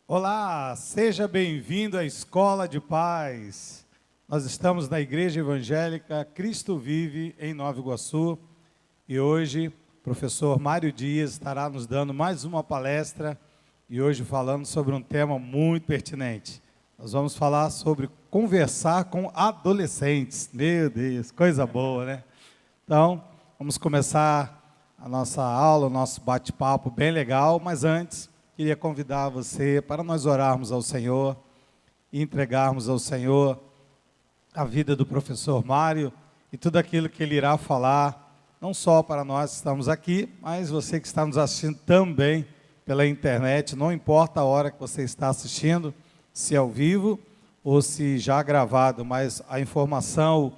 Olá, seja bem-vindo à Escola de Paz. Nós estamos na Igreja Evangélica Cristo Vive, em Nova Iguaçu, e hoje o professor Mário Dias estará nos dando mais uma palestra, e hoje falando sobre um tema muito pertinente. Nós vamos falar sobre conversar com adolescentes. Meu Deus, coisa boa, né? Então, vamos começar a nossa aula, o nosso bate-papo bem legal, mas antes, queria convidar você para nós orarmos ao Senhor e entregarmos ao Senhor a vida do professor Mário e tudo aquilo que ele irá falar, não só para nós que estamos aqui, mas você que está nos assistindo também pela internet, não importa a hora que você está assistindo, se ao vivo ou se já gravado, mas a informação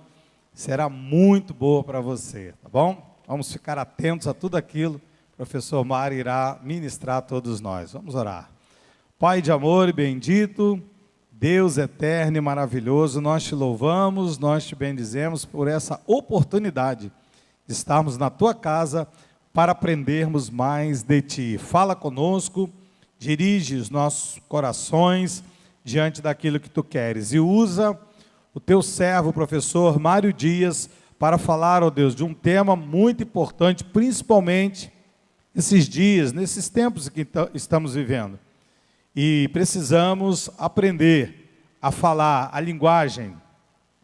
será muito boa para você, tá bom? Vamos ficar atentos a tudo aquilo que o professor Mário irá ministrar a todos nós. Vamos orar. Pai de amor e bendito, Deus eterno e maravilhoso, nós te louvamos, nós te bendizemos por essa oportunidade de estarmos na tua casa para aprendermos mais de ti. Fala conosco, dirige os nossos corações diante daquilo que tu queres e usa o teu servo, o professor Mário Dias, para falar, ó Deus, de um tema muito importante, principalmente nesses dias, nesses tempos que estamos vivendo. E precisamos aprender a falar a linguagem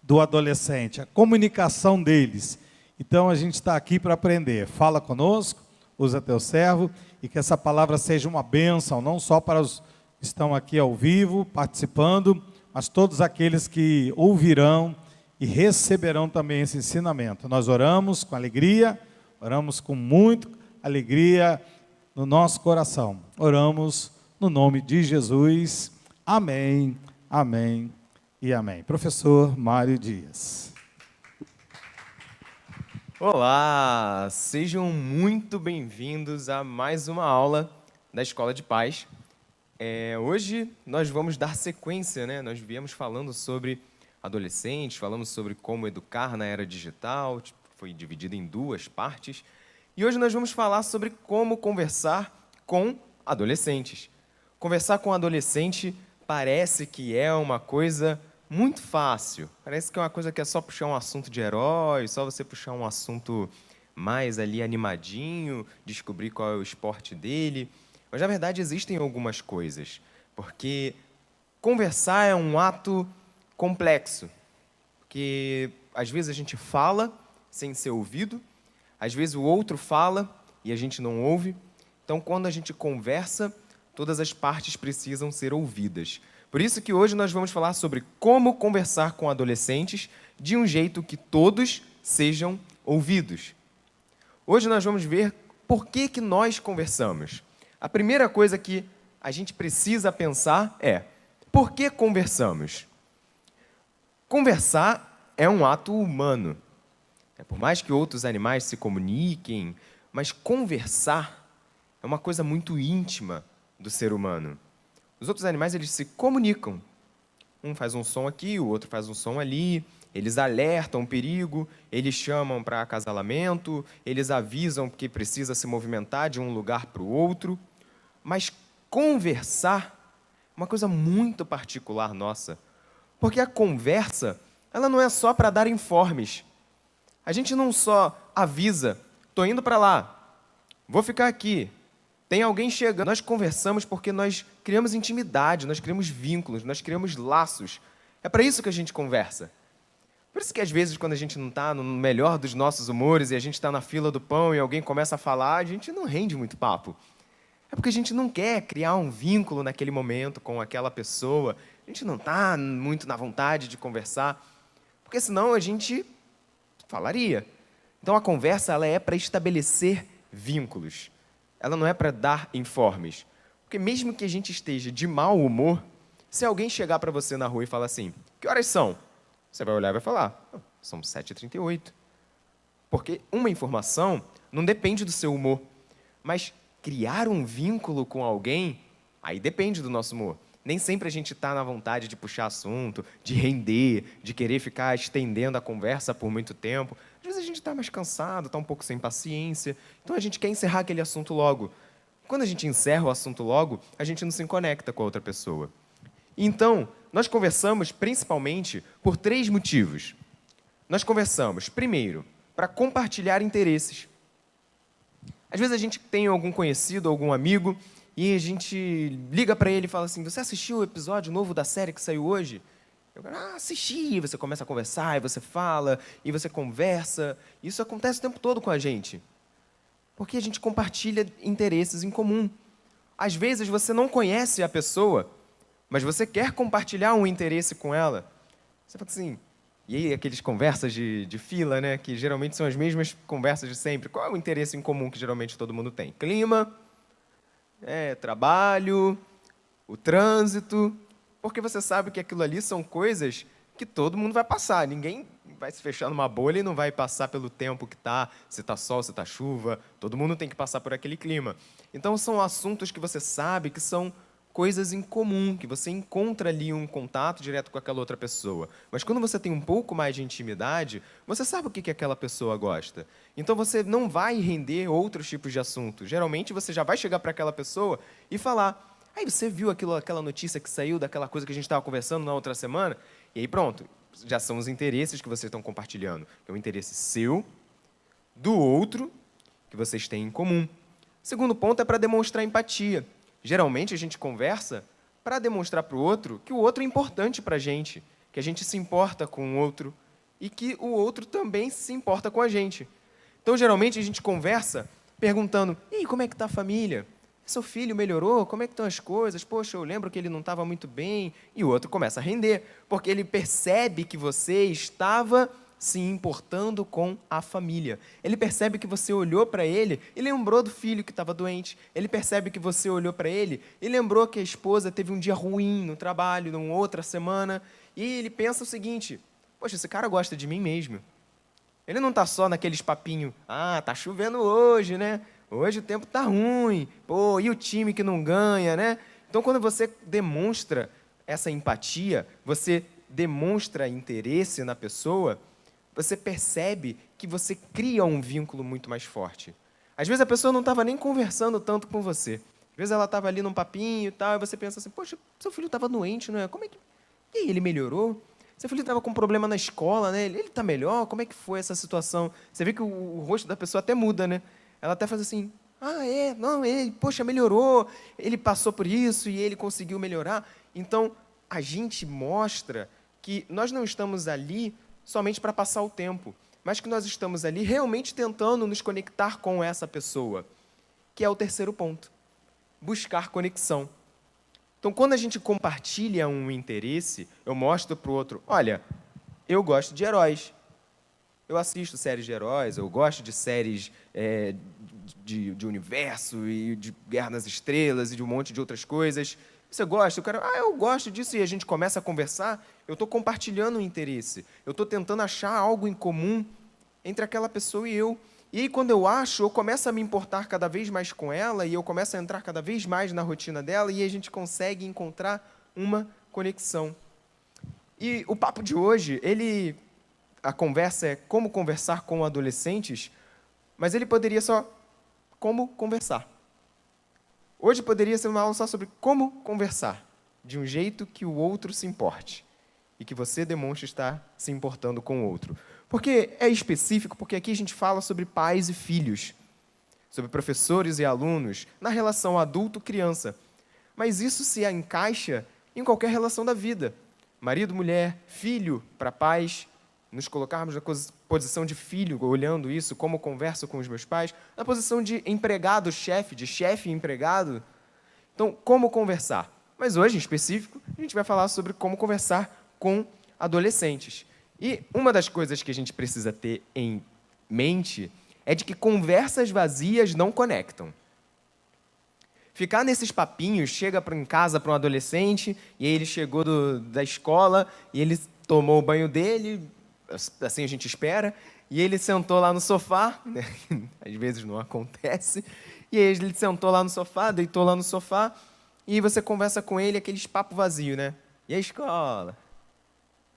do adolescente, a comunicação deles. Então a gente está aqui para aprender. Fala conosco, usa teu servo, e que essa palavra seja uma bênção, não só para os que estão aqui ao vivo, participando, mas todos aqueles que ouvirão e receberão também esse ensinamento. Nós oramos com alegria, oramos com muita alegria no nosso coração. Oramos no nome de Jesus. Amém, amém e amém. Professor Mário Dias. Olá, sejam muito bem-vindos a mais uma aula da Escola de Paz. Hoje nós vamos dar sequência, né? Nós viemos falando sobre adolescentes, falamos sobre como educar na era digital, foi dividido em duas partes. E hoje nós vamos falar sobre como conversar com adolescentes. Conversar com adolescente parece que é uma coisa muito fácil. Parece que é uma coisa que é só puxar um assunto de herói, só você puxar um assunto mais ali animadinho, descobrir qual é o esporte dele. Mas, na verdade, existem algumas coisas. Porque conversar é um ato complexo, porque às vezes a gente fala sem ser ouvido, às vezes o outro fala e a gente não ouve. Então, quando a gente conversa, todas as partes precisam ser ouvidas. Por isso que hoje nós vamos falar sobre como conversar com adolescentes de um jeito que todos sejam ouvidos. Hoje nós vamos ver por que nós conversamos. A primeira coisa que a gente precisa pensar é: por que conversamos? Conversar é um ato humano. Por mais que outros animais se comuniquem, mas conversar é uma coisa muito íntima do ser humano. Os outros animais, eles se comunicam. Um faz um som aqui, o outro faz um som ali, eles alertam o perigo, eles chamam para acasalamento, eles avisam que precisa se movimentar de um lugar para o outro. Mas conversar é uma coisa muito particular nossa. Porque a conversa, ela não é só para dar informes. A gente não só avisa, estou indo para lá, vou ficar aqui, tem alguém chegando. Nós conversamos porque nós criamos intimidade, nós criamos vínculos, nós criamos laços. É para isso que a gente conversa. Por isso que às vezes quando a gente não está no melhor dos nossos humores e a gente está na fila do pão e alguém começa a falar, a gente não rende muito papo. É porque a gente não quer criar um vínculo naquele momento com aquela pessoa. A gente não está muito na vontade de conversar, porque senão a gente falaria. Então a conversa ela é para estabelecer vínculos. Ela não é para dar informes. Porque mesmo que a gente esteja de mau humor, se alguém chegar para você na rua e falar assim: que horas são? Você vai olhar e vai falar: são 7h38. Porque uma informação não depende do seu humor. Mas criar um vínculo com alguém, aí depende do nosso humor. Nem sempre a gente está na vontade de puxar assunto, de render, de querer ficar estendendo a conversa por muito tempo. Às vezes a gente está mais cansado, está um pouco sem paciência, então a gente quer encerrar aquele assunto logo. quando a gente encerra o assunto logo, a gente não se conecta com a outra pessoa. Então, nós conversamos principalmente por 3 motivos. Nós conversamos, primeiro, para compartilhar interesses. Às vezes a gente tem algum conhecido, algum amigo, e a gente liga para ele e fala assim: você assistiu o episódio novo da série que saiu hoje? Eu falo: assisti. E você começa a conversar, e você fala, e você conversa. Isso acontece o tempo todo com a gente. Porque a gente compartilha interesses em comum. Às vezes você não conhece a pessoa, mas você quer compartilhar um interesse com ela. Você fala assim... E aí, aqueles conversas de fila, né, que geralmente são as mesmas conversas de sempre. Qual é o interesse em comum que geralmente todo mundo tem? Clima, trabalho, o trânsito. Porque você sabe que aquilo ali são coisas que todo mundo vai passar. Ninguém vai se fechar numa bolha e não vai passar pelo tempo que está, se está sol, se está chuva. Todo mundo tem que passar por aquele clima. Então, são assuntos que você sabe que são coisas em comum, que você encontra ali um contato direto com aquela outra pessoa. Mas quando você tem um pouco mais de intimidade, você sabe o que aquela pessoa gosta. Então você não vai render outros tipos de assuntos. Geralmente você já vai chegar para aquela pessoa e falar: aí você viu aquela notícia que saiu daquela coisa que a gente estava conversando na outra semana? E aí pronto, já são os interesses que vocês estão compartilhando. É o interesse seu, do outro, que vocês têm em comum. O segundo ponto é para demonstrar empatia. Geralmente, a gente conversa para demonstrar para o outro que o outro é importante para a gente se importa com o outro e que o outro também se importa com a gente. Então, geralmente, a gente conversa perguntando: e aí, como é que está a família? Seu filho melhorou? Como é que estão as coisas? Poxa, eu lembro que ele não estava muito bem. E o outro começa a render, porque ele percebe que você estava se importando com a família. Ele percebe que você olhou para ele e lembrou do filho que estava doente. Ele percebe que você olhou para ele e lembrou que a esposa teve um dia ruim no trabalho, numa outra semana. E ele pensa o seguinte: poxa, esse cara gosta de mim mesmo. Ele não está só naqueles papinhos: tá chovendo hoje, né? Hoje o tempo está ruim. Pô, e o time que não ganha, né? Então, quando você demonstra essa empatia, você demonstra interesse na pessoa, você percebe que você cria um vínculo muito mais forte. Às vezes a pessoa não estava nem conversando tanto com você. Às vezes ela estava ali num papinho e tal, e você pensa assim: poxa, seu filho estava doente, não é? Como é que... E aí, ele melhorou? Seu filho estava com um problema na escola, né? Ele está melhor? Como é que foi essa situação? Você vê que o rosto da pessoa até muda, né? Ela até faz assim: não, ele, poxa, melhorou, ele passou por isso e ele conseguiu melhorar. Então, a gente mostra que nós não estamos ali somente para passar o tempo, mas que nós estamos ali realmente tentando nos conectar com essa pessoa, que é o terceiro ponto: buscar conexão. Então, quando a gente compartilha um interesse, eu mostro para o outro: olha, eu gosto de heróis, eu assisto séries de heróis, eu gosto de séries de universo e de Guerra nas Estrelas e de um monte de outras coisas. Você gosta? O cara: eu gosto disso. E a gente começa a conversar, eu estou compartilhando um interesse. Eu estou tentando achar algo em comum entre aquela pessoa e eu. E aí, quando eu acho, eu começo a me importar cada vez mais com ela e eu começo a entrar cada vez mais na rotina dela e a gente consegue encontrar uma conexão. E o papo de hoje, a conversa é como conversar com adolescentes, mas ele poderia só como conversar. Hoje poderia ser uma aula só sobre como conversar, de um jeito que o outro se importe e que você demonstre estar se importando com o outro. Porque é específico, porque aqui a gente fala sobre pais e filhos, sobre professores e alunos, na relação adulto-criança. Mas isso se encaixa em qualquer relação da vida. Marido, mulher, filho para pais, nos colocarmos na posição de filho, olhando isso, como converso com os meus pais, na posição de empregado-chefe, de chefe-empregado. Então, como conversar? Mas hoje, em específico, a gente vai falar sobre como conversar com adolescentes. E uma das coisas que a gente precisa ter em mente é de que conversas vazias não conectam. Ficar nesses papinhos, chega em casa para um adolescente, e aí ele chegou da escola, e ele tomou o banho dele, assim a gente espera, e ele sentou lá no sofá, né? Às vezes não acontece, e aí ele sentou lá no sofá, deitou lá no sofá, e você conversa com ele, aqueles papo vazio, né? E a escola?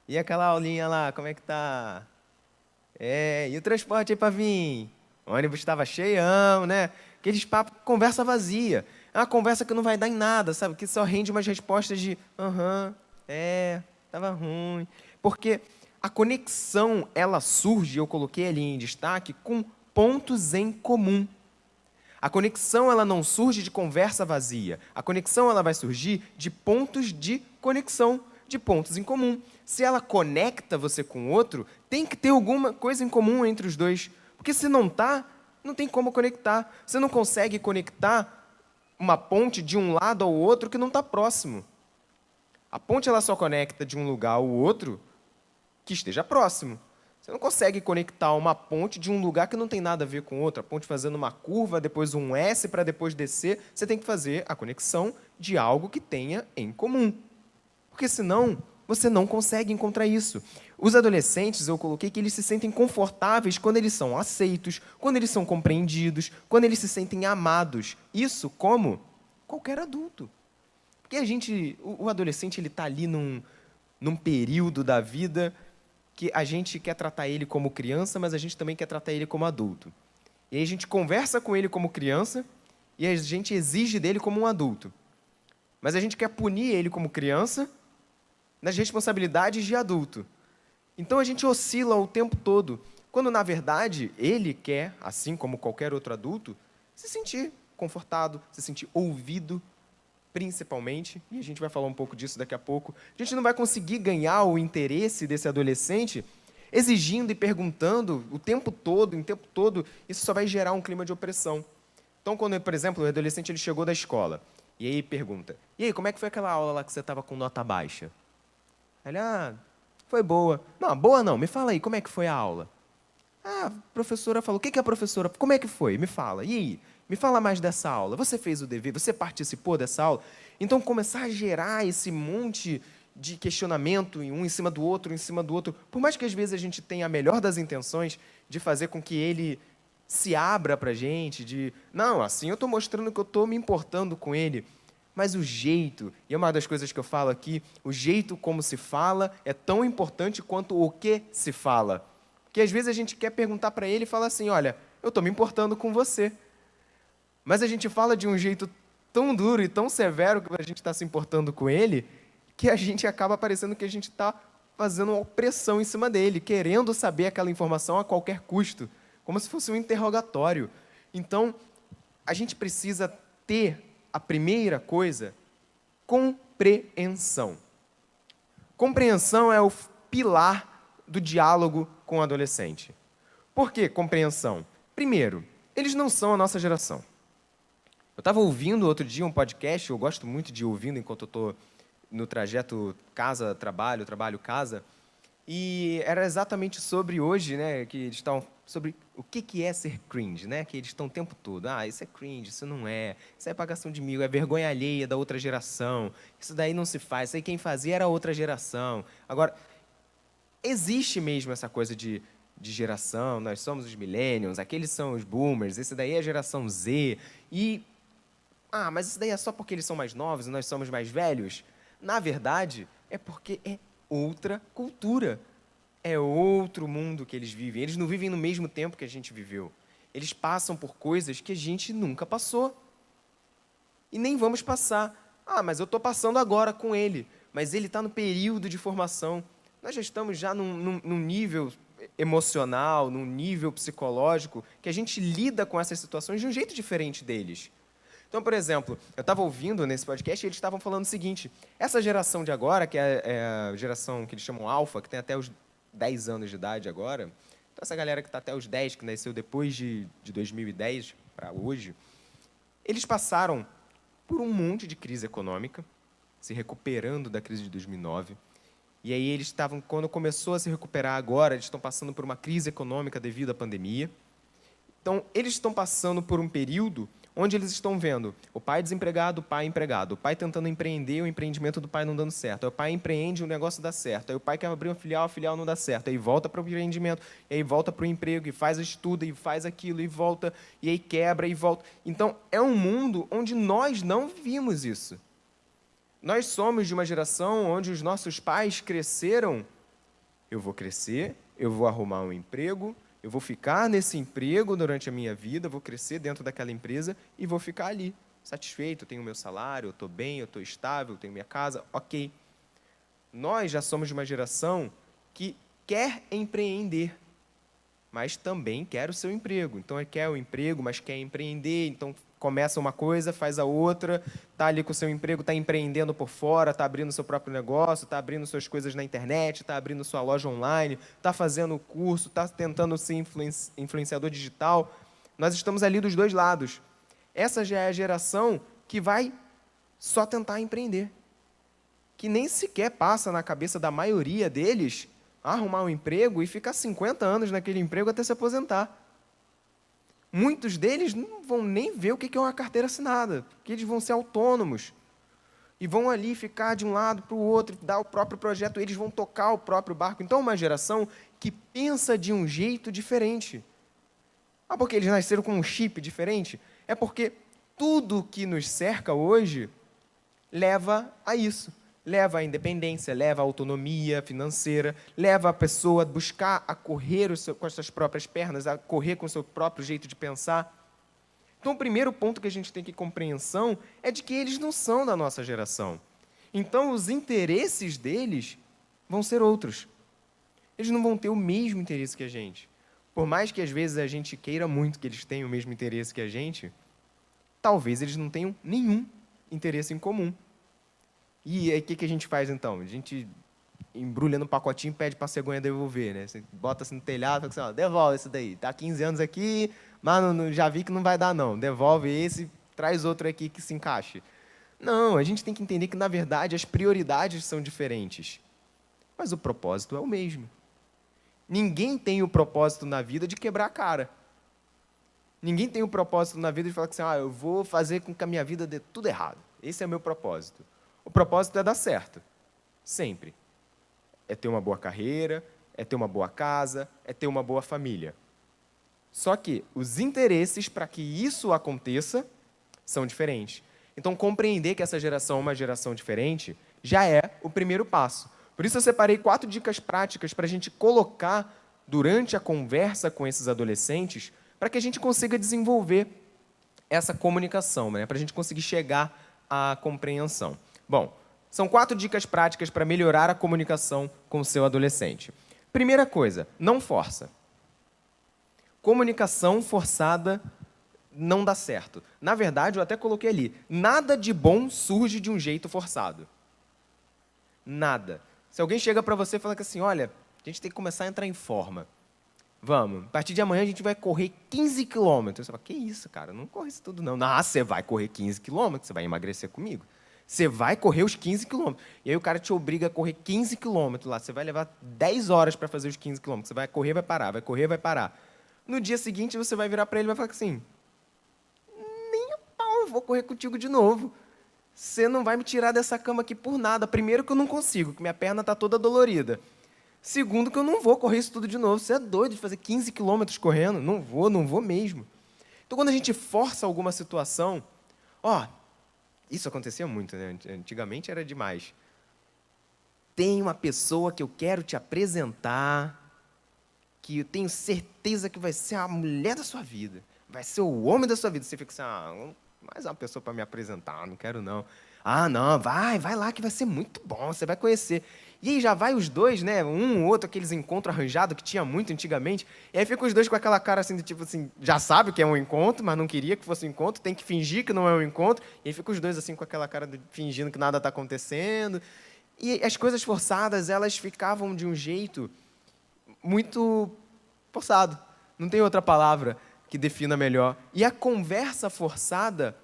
E aquela aulinha lá, como é que tá? E o transporte aí para vir? O ônibus estava cheião, né? Aqueles papos, conversa vazia. É uma conversa que não vai dar em nada, sabe? Que só rende umas respostas de estava ruim. Porque a conexão, ela surge, eu coloquei ali em destaque, com pontos em comum. A conexão, ela não surge de conversa vazia. A conexão, ela vai surgir de pontos de conexão, de pontos em comum. Se ela conecta você com o outro, tem que ter alguma coisa em comum entre os dois. Porque se não tá, não tem como conectar. Você não consegue conectar uma ponte de um lado ao outro que não está próximo. A ponte, ela só conecta de um lugar ao outro que esteja próximo. Você não consegue conectar uma ponte de um lugar que não tem nada a ver com outra. A ponte fazendo uma curva, depois um S para depois descer. Você tem que fazer a conexão de algo que tenha em comum. Porque senão, você não consegue encontrar isso. Os adolescentes, eu coloquei que eles se sentem confortáveis quando eles são aceitos, quando eles são compreendidos, quando eles se sentem amados. Isso como qualquer adulto. Porque o adolescente, ele está ali num período da vida que a gente quer tratar ele como criança, mas a gente também quer tratar ele como adulto. E aí a gente conversa com ele como criança e a gente exige dele como um adulto. Mas a gente quer punir ele como criança nas responsabilidades de adulto. Então a gente oscila o tempo todo, quando na verdade ele quer, assim como qualquer outro adulto, se sentir confortado, se sentir ouvido, principalmente, e a gente vai falar um pouco disso daqui a pouco. A gente não vai conseguir ganhar o interesse desse adolescente exigindo e perguntando o tempo todo, isso só vai gerar um clima de opressão. Então, quando, por exemplo, o adolescente ele chegou da escola, e aí pergunta, e aí, como é que foi aquela aula lá que você estava com nota baixa? Ele, foi boa. Não, boa não, me fala aí, como é que foi a aula? A professora falou, o que a professora, como é que foi? Me fala, e aí? Me fala mais dessa aula. Você fez o dever? Você participou dessa aula? Então, começar a gerar esse monte de questionamento, um em cima do outro, por mais que às vezes a gente tenha a melhor das intenções de fazer com que ele se abra para a gente, não, assim eu estou mostrando que eu estou me importando com ele, mas o jeito, e é uma das coisas que eu falo aqui, o jeito como se fala é tão importante quanto o que se fala. Porque às vezes a gente quer perguntar para ele e falar assim, olha, eu estou me importando com você. Mas a gente fala de um jeito tão duro e tão severo que a gente está se importando com ele, que a gente acaba parecendo que a gente está fazendo uma opressão em cima dele, querendo saber aquela informação a qualquer custo, como se fosse um interrogatório. Então, a gente precisa ter, a primeira coisa, compreensão. Compreensão é o pilar do diálogo com o adolescente. Por que compreensão? Primeiro, eles não são a nossa geração. Eu estava ouvindo outro dia um podcast, eu gosto muito de ouvindo enquanto eu estou no trajeto casa-trabalho, trabalho-casa, e era exatamente sobre hoje, né, que eles estavam sobre o que é ser cringe, né, que eles estão o tempo todo, isso é cringe, isso não é, isso é pagação de mico, é vergonha alheia da outra geração, isso daí não se faz, isso aí quem fazia era a outra geração. Agora, existe mesmo essa coisa de geração, nós somos os millennials, aqueles são os boomers, esse daí é a geração Z, e mas isso daí é só porque eles são mais novos e nós somos mais velhos? Na verdade, é porque é outra cultura. É outro mundo que eles vivem. Eles não vivem no mesmo tempo que a gente viveu. Eles passam por coisas que a gente nunca passou. E nem vamos passar. Mas eu estou passando agora com ele. Mas ele está no período de formação. Nós já estamos num nível emocional, num nível psicológico, que a gente lida com essas situações de um jeito diferente deles. Então, por exemplo, eu estava ouvindo nesse podcast e eles estavam falando o seguinte, essa geração de agora, que é a geração que eles chamam alfa, que tem até os 10 anos de idade agora, então essa galera que está até os 10, que nasceu depois de 2010 para hoje, eles passaram por um monte de crise econômica, se recuperando da crise de 2009, e aí eles estavam, quando começou a se recuperar agora, eles estão passando por uma crise econômica devido à pandemia. Então, eles estão passando por um período onde eles estão vendo o pai desempregado, o pai empregado, o pai tentando empreender, o empreendimento do pai não dando certo, aí o pai empreende, o negócio dá certo, aí o pai quer abrir uma filial, a filial não dá certo, aí volta para o empreendimento, aí volta para o emprego, e faz estudo, e faz aquilo, e volta, e aí quebra, e volta. Então, é um mundo onde nós não vimos isso. Nós somos de uma geração onde os nossos pais cresceram, eu vou crescer, eu vou arrumar um emprego, eu vou ficar nesse emprego durante a minha vida, vou crescer dentro daquela empresa e vou ficar ali, satisfeito, eu tenho o meu salário, eu estou bem, eu estou estável, eu tenho minha casa, ok. Nós já somos de uma geração que quer empreender, mas também quer o seu emprego. Então, ele quer o emprego, mas quer empreender, então começa uma coisa, faz a outra, está ali com o seu emprego, está empreendendo por fora, está abrindo seu próprio negócio, está abrindo suas coisas na internet, está abrindo sua loja online, está fazendo curso, está tentando ser influenciador digital. Nós estamos ali dos dois lados. Essa já é a geração que vai só tentar empreender, que nem sequer passa na cabeça da maioria deles arrumar um emprego e ficar 50 anos naquele emprego até se aposentar. Muitos deles não vão nem ver o que é uma carteira assinada, porque eles vão ser autônomos e vão ali ficar de um lado para o outro, dar o próprio projeto, eles vão tocar o próprio barco. Então, é uma geração que pensa de um jeito diferente. Ah, porque eles nasceram com um chip diferente? É porque tudo que nos cerca hoje leva a isso. Leva à independência, leva à autonomia financeira, leva a pessoa a buscar a correr com as suas próprias pernas, a correr com o seu próprio jeito de pensar. Então, o primeiro ponto que a gente tem que compreensão é de que eles não são da nossa geração. Então, os interesses deles vão ser outros. Eles não vão ter o mesmo interesse que a gente. Por mais que, às vezes, a gente queira muito que eles tenham o mesmo interesse que a gente, talvez eles não tenham nenhum interesse em comum. E aí, o que a gente faz, então? A gente embrulha no pacotinho e pede para a cegonha devolver, né? Você bota assim no telhado e fala assim, ó, devolve esse daí. Está 15 anos aqui, mas já vi que não vai dar, não. Devolve esse, traz outro aqui que se encaixe. Não, a gente tem que entender que, na verdade, as prioridades são diferentes. Mas o propósito é o mesmo. Ninguém tem o propósito na vida de quebrar a cara. Ninguém tem o propósito na vida de falar assim, eu vou fazer com que a minha vida dê tudo errado. Esse é o meu propósito. O propósito é dar certo, sempre. É ter uma boa carreira, é ter uma boa casa, é ter uma boa família. Só que os interesses para que isso aconteça são diferentes. Então, compreender que essa geração é uma geração diferente já é o primeiro passo. Por isso, eu separei 4 dicas práticas para a gente colocar durante a conversa com esses adolescentes, para que a gente consiga desenvolver essa comunicação, né? Para a gente conseguir chegar à compreensão. Bom, são 4 dicas práticas para melhorar a comunicação com o seu adolescente. Primeira coisa, não força. Comunicação forçada não dá certo. Na verdade, eu até coloquei ali, nada de bom surge de um jeito forçado. Nada. Se alguém chega para você e fala assim, olha, a gente tem que começar a entrar em forma. Vamos, a partir de amanhã a gente vai correr 15 quilômetros. Você fala, que isso, cara, não corre isso tudo não. Não, você vai correr 15 quilômetros, você vai emagrecer comigo. Você vai correr os 15 quilômetros. E aí o cara te obriga a correr 15 quilômetros lá. Você vai levar 10 horas para fazer os 15 quilômetros. Você vai correr, vai parar, vai correr, vai parar. No dia seguinte, você vai virar para ele e vai falar assim, nem a pau, eu vou correr contigo de novo. Você não vai me tirar dessa cama aqui por nada. Primeiro que eu não consigo, que minha perna está toda dolorida. Segundo que eu não vou correr isso tudo de novo. Você é doido de fazer 15 quilômetros correndo? Não vou mesmo. Então, quando a gente força alguma situação, isso acontecia muito, né? Antigamente era demais. Tem uma pessoa que eu quero te apresentar, que eu tenho certeza que vai ser a mulher da sua vida, vai ser o homem da sua vida. Você fica assim, mais uma pessoa para me apresentar, não quero não. Não, vai lá que vai ser muito bom, você vai conhecer. E aí já vai os dois, né? Um ou outro, aqueles encontros arranjados que tinha muito antigamente. E aí fica os dois com aquela cara assim, de tipo assim, já sabe que é um encontro, mas não queria que fosse um encontro, tem que fingir que não é um encontro. E aí fica os dois assim com aquela cara fingindo que nada está acontecendo. E as coisas forçadas, elas ficavam de um jeito muito forçado. Não tem outra palavra que defina melhor. E a conversa forçada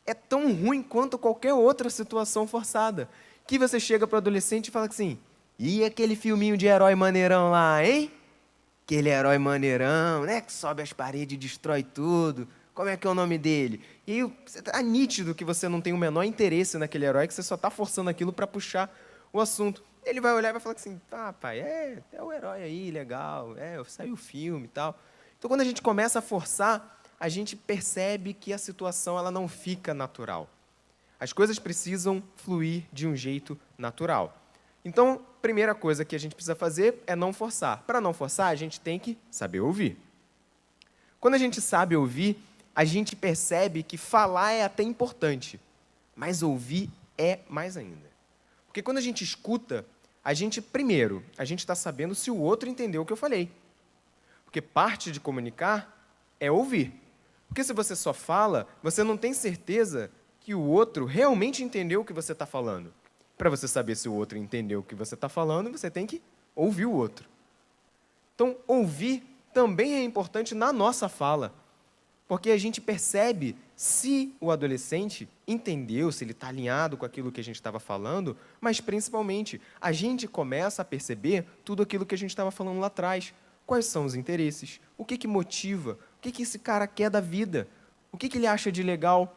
é tão ruim quanto qualquer outra situação forçada. Que você chega para o adolescente e fala assim, e aquele filminho de herói maneirão lá, hein? Aquele herói maneirão, né? Que sobe as paredes e destrói tudo. Como é que é o nome dele? E aí, é nítido que você não tem o menor interesse naquele herói, que você só está forçando aquilo para puxar o assunto. Ele vai olhar e vai falar assim, pai, é o herói aí, legal, saiu o filme e tal. Então, quando a gente começa a forçar, a gente percebe que a situação ela não fica natural. As coisas precisam fluir de um jeito natural. Então, primeira coisa que a gente precisa fazer é não forçar. Para não forçar, a gente tem que saber ouvir. Quando a gente sabe ouvir, a gente percebe que falar é até importante, mas ouvir é mais ainda. Porque quando a gente escuta, primeiro, a gente está sabendo se o outro entendeu o que eu falei. Porque parte de comunicar é ouvir. Porque se você só fala, você não tem certeza que o outro realmente entendeu o que você está falando. Para você saber se o outro entendeu o que você está falando, você tem que ouvir o outro. Então, ouvir também é importante na nossa fala, porque a gente percebe se o adolescente entendeu, se ele está alinhado com aquilo que a gente estava falando, mas, principalmente, a gente começa a perceber tudo aquilo que a gente estava falando lá atrás. Quais são os interesses? O que motiva? O que esse cara quer da vida? O que ele acha de legal?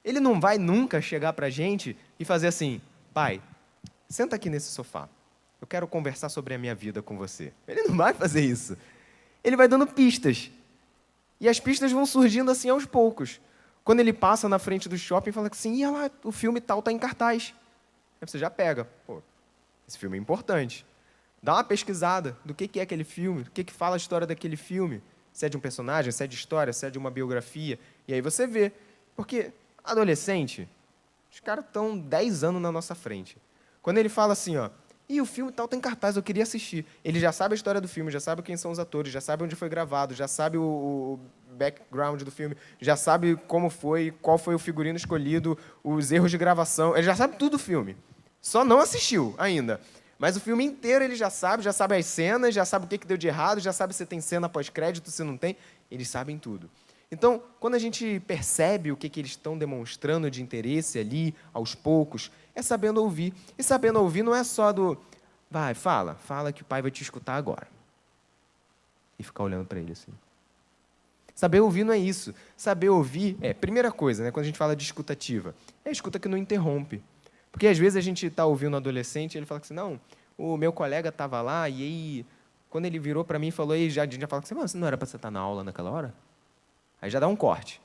Ele não vai nunca chegar para a gente e fazer assim: pai, senta aqui nesse sofá. Eu quero conversar sobre a minha vida com você. Ele não vai fazer isso. Ele vai dando pistas. E as pistas vão surgindo assim aos poucos. Quando ele passa na frente do shopping e fala assim: olha lá, o filme tal está em cartaz. Aí você já pega. Pô, esse filme é importante. Dá uma pesquisada do que é aquele filme, do que fala a história daquele filme. Se é de um personagem, se é de história, se é de uma biografia. E aí você vê. Porque adolescente, os caras estão 10 anos na nossa frente. Quando ele fala assim, ó, e o filme tal está em cartaz, eu queria assistir. Ele já sabe a história do filme, já sabe quem são os atores, já sabe onde foi gravado, já sabe o background do filme, já sabe como foi, qual foi o figurino escolhido, os erros de gravação. Ele já sabe tudo do filme. Só não assistiu ainda. Mas o filme inteiro ele já sabe as cenas, já sabe o que deu de errado, já sabe se tem cena pós-crédito, se não tem. Eles sabem tudo. Então, quando a gente percebe o que eles estão demonstrando de interesse ali, aos poucos, é sabendo ouvir. E sabendo ouvir não é só do, vai, fala que o pai vai te escutar agora. E ficar olhando para ele assim. Saber ouvir não é isso. Saber ouvir primeira coisa, né, quando a gente fala de escutativa, é a escuta que não interrompe. Porque, às vezes, a gente está ouvindo um adolescente e ele fala assim, não, o meu colega estava lá e aí, quando ele virou para mim e falou, e a gente já fala assim, você não era para você estar na aula naquela hora? Aí já dá um corte.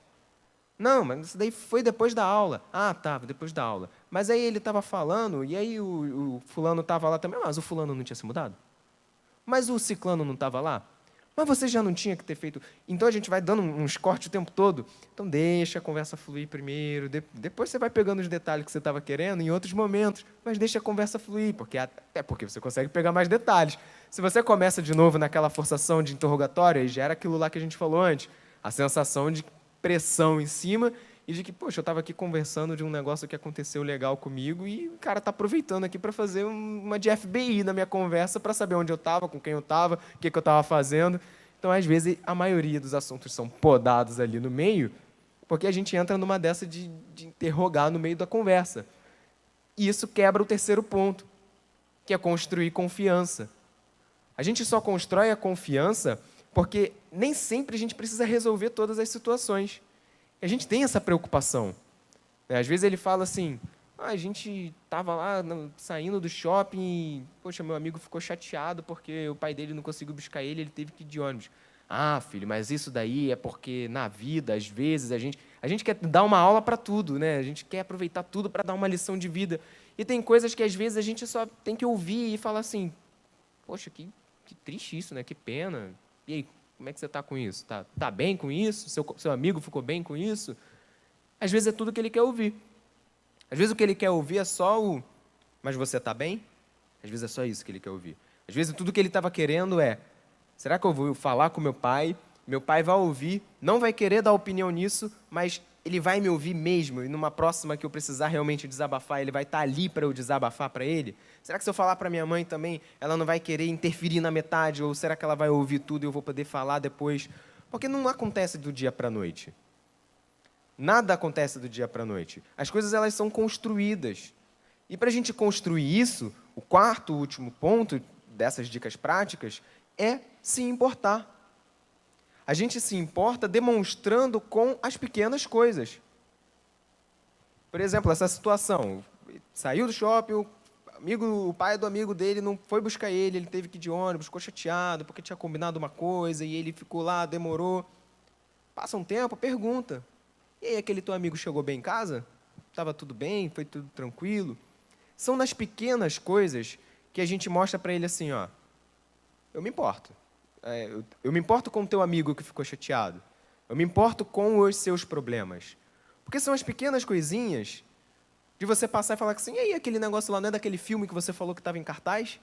Não, mas isso daí foi depois da aula. Ah, tá, depois da aula. Mas aí ele estava falando, e aí o fulano estava lá também, mas o fulano não tinha se mudado? Mas o ciclano não estava lá? Mas você já não tinha que ter feito... Então, a gente vai dando uns cortes o tempo todo. Então, deixa a conversa fluir primeiro. Depois você vai pegando os detalhes que você estava querendo em outros momentos. Mas deixa a conversa fluir, até porque você consegue pegar mais detalhes. Se você começa de novo naquela forçação de interrogatório, aí gera aquilo lá que a gente falou antes. A sensação de pressão em cima e de que, poxa, eu estava aqui conversando de um negócio que aconteceu legal comigo e o cara está aproveitando aqui para fazer uma de FBI na minha conversa para saber onde eu estava, com quem eu estava, o que eu estava fazendo. Então, às vezes, a maioria dos assuntos são podados ali no meio, porque a gente entra numa dessa de interrogar no meio da conversa. E isso quebra o terceiro ponto, que é construir confiança. A gente só constrói a confiança porque nem sempre a gente precisa resolver todas as situações. A gente tem essa preocupação. Às vezes ele fala assim, a gente estava lá saindo do shopping e, poxa, meu amigo ficou chateado porque o pai dele não conseguiu buscar ele teve que ir de ônibus. Ah, filho, mas isso daí é porque na vida, às vezes, a gente quer dar uma aula para tudo, né? A gente quer aproveitar tudo para dar uma lição de vida. E tem coisas que, às vezes, a gente só tem que ouvir e falar assim, poxa, que triste isso, né? Que pena. E aí, como é que você está com isso? Tá bem com isso? Seu amigo ficou bem com isso? Às vezes é tudo que ele quer ouvir. Às vezes o que ele quer ouvir é só o mas você está bem? Às vezes é só isso que ele quer ouvir. Às vezes tudo que ele estava querendo é será que eu vou falar com meu pai vai ouvir, não vai querer dar opinião nisso, mas ele vai me ouvir mesmo e numa próxima que eu precisar realmente desabafar, ele vai estar ali para eu desabafar para ele? Será que se eu falar para minha mãe também, ela não vai querer interferir na metade? Ou será que ela vai ouvir tudo e eu vou poder falar depois? Porque não acontece do dia para a noite. Nada acontece do dia para a noite. As coisas elas são construídas. E para a gente construir isso, o quarto, último ponto dessas dicas práticas é se importar. A gente se importa demonstrando com as pequenas coisas. Por exemplo, essa situação. Saiu do shopping, o pai do amigo dele não foi buscar ele teve que ir de ônibus, ficou chateado porque tinha combinado uma coisa e ele ficou lá, demorou. Passa um tempo, pergunta. E aí, aquele teu amigo chegou bem em casa? Estava tudo bem? Foi tudo tranquilo? São nas pequenas coisas que a gente mostra para ele assim, ó, eu me importo. Eu me importo com o teu amigo que ficou chateado. Eu me importo com os seus problemas. Porque são as pequenas coisinhas de você passar e falar assim, e aí, aquele negócio lá não é daquele filme que você falou que estava em cartaz?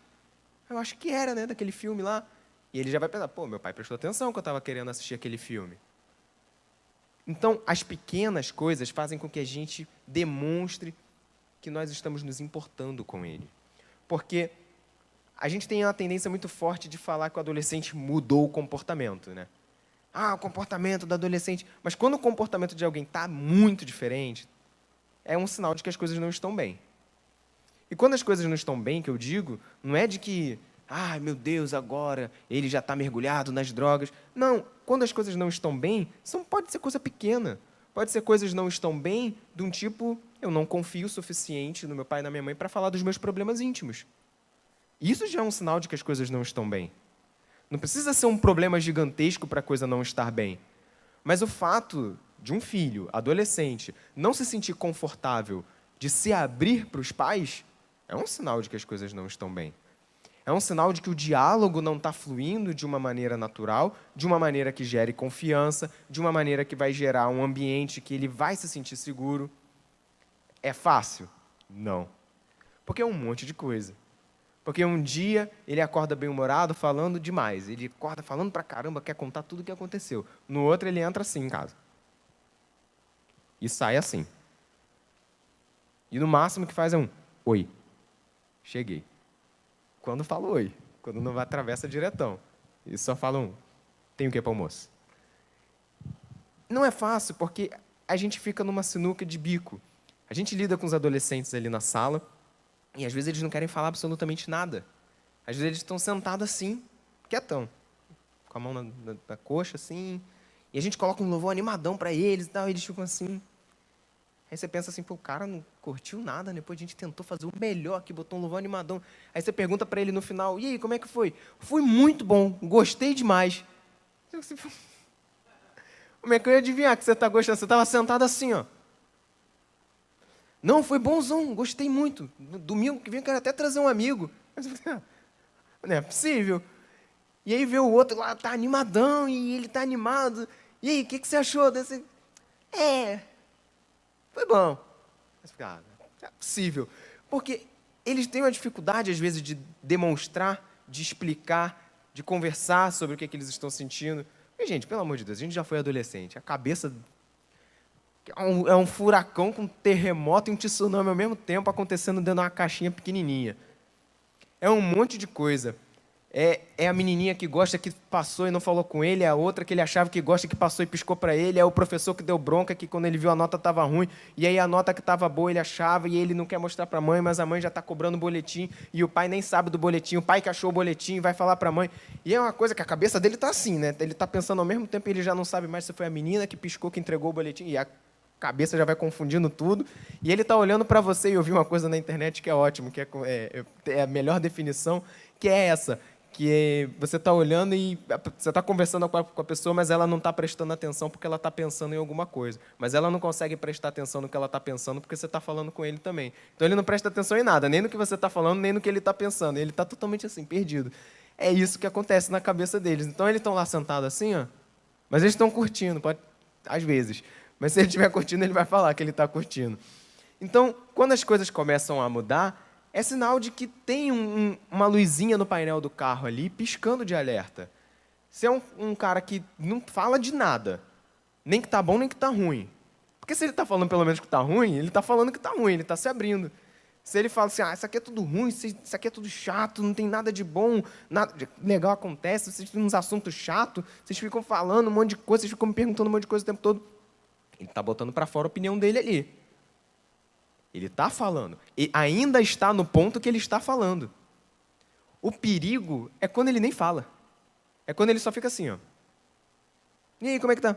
Eu acho que era, né, daquele filme lá. E ele já vai pensar, pô, meu pai prestou atenção que eu estava querendo assistir aquele filme. Então, as pequenas coisas fazem com que a gente demonstre que nós estamos nos importando com ele. Porque a gente tem uma tendência muito forte de falar que o adolescente mudou o comportamento, né? O comportamento do adolescente. Mas quando o comportamento de alguém está muito diferente, é um sinal de que as coisas não estão bem. E quando as coisas não estão bem, que eu digo, não é de que, meu Deus, agora ele já está mergulhado nas drogas. Não, quando as coisas não estão bem, pode ser coisa pequena. Pode ser coisas não estão bem de um tipo, eu não confio o suficiente no meu pai e na minha mãe para falar dos meus problemas íntimos. Isso já é um sinal de que as coisas não estão bem. Não precisa ser um problema gigantesco para a coisa não estar bem. Mas o fato de um filho, adolescente, não se sentir confortável de se abrir para os pais, é um sinal de que as coisas não estão bem. É um sinal de que o diálogo não está fluindo de uma maneira natural, de uma maneira que gere confiança, de uma maneira que vai gerar um ambiente que ele vai se sentir seguro. É fácil? Não. Porque é um monte de coisa. Porque um dia ele acorda bem-humorado falando demais. Ele acorda falando pra caramba, quer contar tudo o que aconteceu. No outro ele entra assim em casa. E sai assim. E no máximo que faz é um oi. Cheguei. Quando fala oi. Quando não vai atravessa diretão. E só fala um tem o que para almoço? Não é fácil porque a gente fica numa sinuca de bico. A gente lida com os adolescentes ali na sala e às vezes eles não querem falar absolutamente nada. Às vezes eles estão sentados assim, quietão, com a mão na coxa assim, e a gente coloca um louvor animadão para eles e tal, e eles ficam assim. Aí você pensa assim, pô, o cara não curtiu nada, né? Depois a gente tentou fazer o melhor aqui, botou um louvor animadão. Aí você pergunta para ele no final, e aí, como é que foi? Foi muito bom, gostei demais. Como é que eu ia adivinhar que você está gostando? Você estava sentado assim, ó. Não, foi bonzão, gostei muito. Domingo que vem eu quero até trazer um amigo. Não é possível. E aí vê o outro lá, tá animadão, e ele tá animado. E aí, o que você achou desse... Foi bom. Não é possível. Porque eles têm uma dificuldade, às vezes, de demonstrar, de explicar, de conversar sobre o que eles estão sentindo. E, gente, pelo amor de Deus, a gente já foi adolescente. A cabeça é um furacão com um terremoto e um tsunami ao mesmo tempo acontecendo dentro de uma caixinha pequenininha. É um monte de coisa. É a menininha que gosta que passou e não falou com ele, é a outra que ele achava que gosta que passou e piscou para ele, é o professor que deu bronca que quando ele viu a nota estava ruim, e aí a nota que estava boa ele achava e ele não quer mostrar para a mãe, mas a mãe já está cobrando o boletim e o pai nem sabe do boletim, o pai que achou o boletim vai falar para a mãe. E é uma coisa que a cabeça dele está assim, né? Ele está pensando ao mesmo tempo e ele já não sabe mais se foi a menina que piscou, que entregou o boletim, e a cabeça já vai confundindo tudo, e ele está olhando para você, e eu vi uma coisa na internet que é ótimo, que é a melhor definição, que é essa, que você está olhando e você está conversando com a pessoa, mas ela não está prestando atenção porque ela está pensando em alguma coisa. Mas ela não consegue prestar atenção no que ela está pensando porque você está falando com ele também. Então ele não presta atenção em nada, nem no que você está falando, nem no que ele está pensando. Ele está totalmente assim, perdido. É isso que acontece na cabeça deles. Então eles estão lá sentados assim, ó, mas eles estão curtindo, pode, às vezes. Mas se ele estiver curtindo, ele vai falar que ele está curtindo. Então, quando as coisas começam a mudar, é sinal de que tem uma luzinha no painel do carro ali, piscando de alerta. Você é um cara que não fala de nada, nem que está bom, nem que está ruim. Porque se ele está falando pelo menos que está ruim, ele está falando que está ruim, ele está se abrindo. Se ele fala assim, isso aqui é tudo ruim, isso aqui é tudo chato, não tem nada de bom, nada de legal acontece, vocês têm uns assuntos chatos, vocês ficam falando um monte de coisa, vocês ficam me perguntando um monte de coisa o tempo todo. Ele está botando para fora a opinião dele ali. Ele está falando. E ainda está no ponto que ele está falando. O perigo é quando ele nem fala. É quando ele só fica assim, ó. E aí, como é que tá?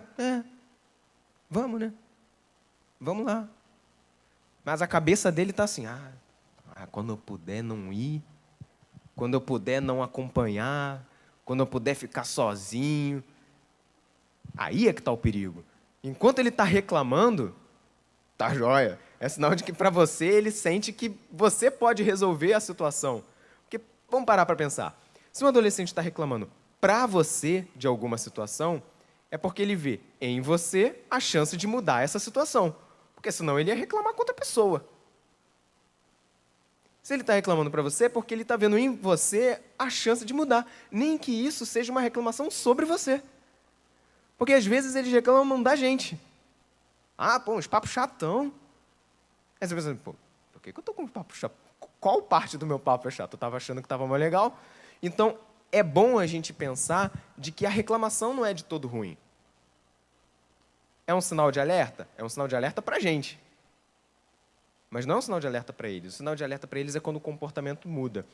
Vamos, né? Vamos lá. Mas a cabeça dele está assim, quando eu puder não ir, quando eu puder não acompanhar, quando eu puder ficar sozinho. Aí é que está o perigo. Enquanto ele está reclamando, tá jóia. É sinal de que, para você, ele sente que você pode resolver a situação. Porque, vamos parar para pensar. Se um adolescente está reclamando para você de alguma situação, é porque ele vê em você a chance de mudar essa situação. Porque senão ele ia reclamar com outra pessoa. Se ele está reclamando para você, é porque ele está vendo em você a chance de mudar. Nem que isso seja uma reclamação sobre você. Porque às vezes eles reclamam da gente. Ah, pô, uns papos chatão. Aí você pensa, pô, por que eu estou com um papo chato? Qual parte do meu papo é chato? Eu estava achando que estava mais legal. Então, é bom a gente pensar de que a reclamação não é de todo ruim. É um sinal de alerta? É um sinal de alerta para a gente. Mas não é um sinal de alerta para eles. O sinal de alerta para eles é quando o comportamento muda.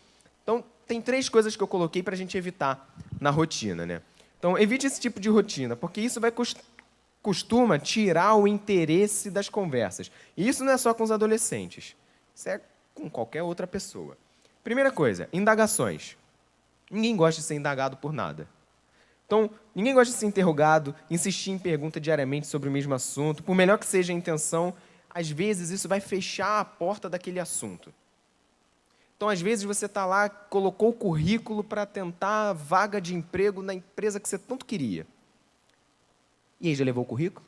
Então, tem 3 coisas que eu coloquei para a gente evitar na rotina, né? Então, evite esse tipo de rotina, porque isso vai costuma tirar o interesse das conversas. E isso não é só com os adolescentes. Isso é com qualquer outra pessoa. Primeira coisa, indagações. Ninguém gosta de ser indagado por nada. Então, ninguém gosta de ser interrogado, insistir em pergunta diariamente sobre o mesmo assunto, por melhor que seja a intenção. Às vezes, isso vai fechar a porta daquele assunto. Então, às vezes, você está lá, colocou o currículo para tentar a vaga de emprego na empresa que você tanto queria. E aí, já levou o currículo?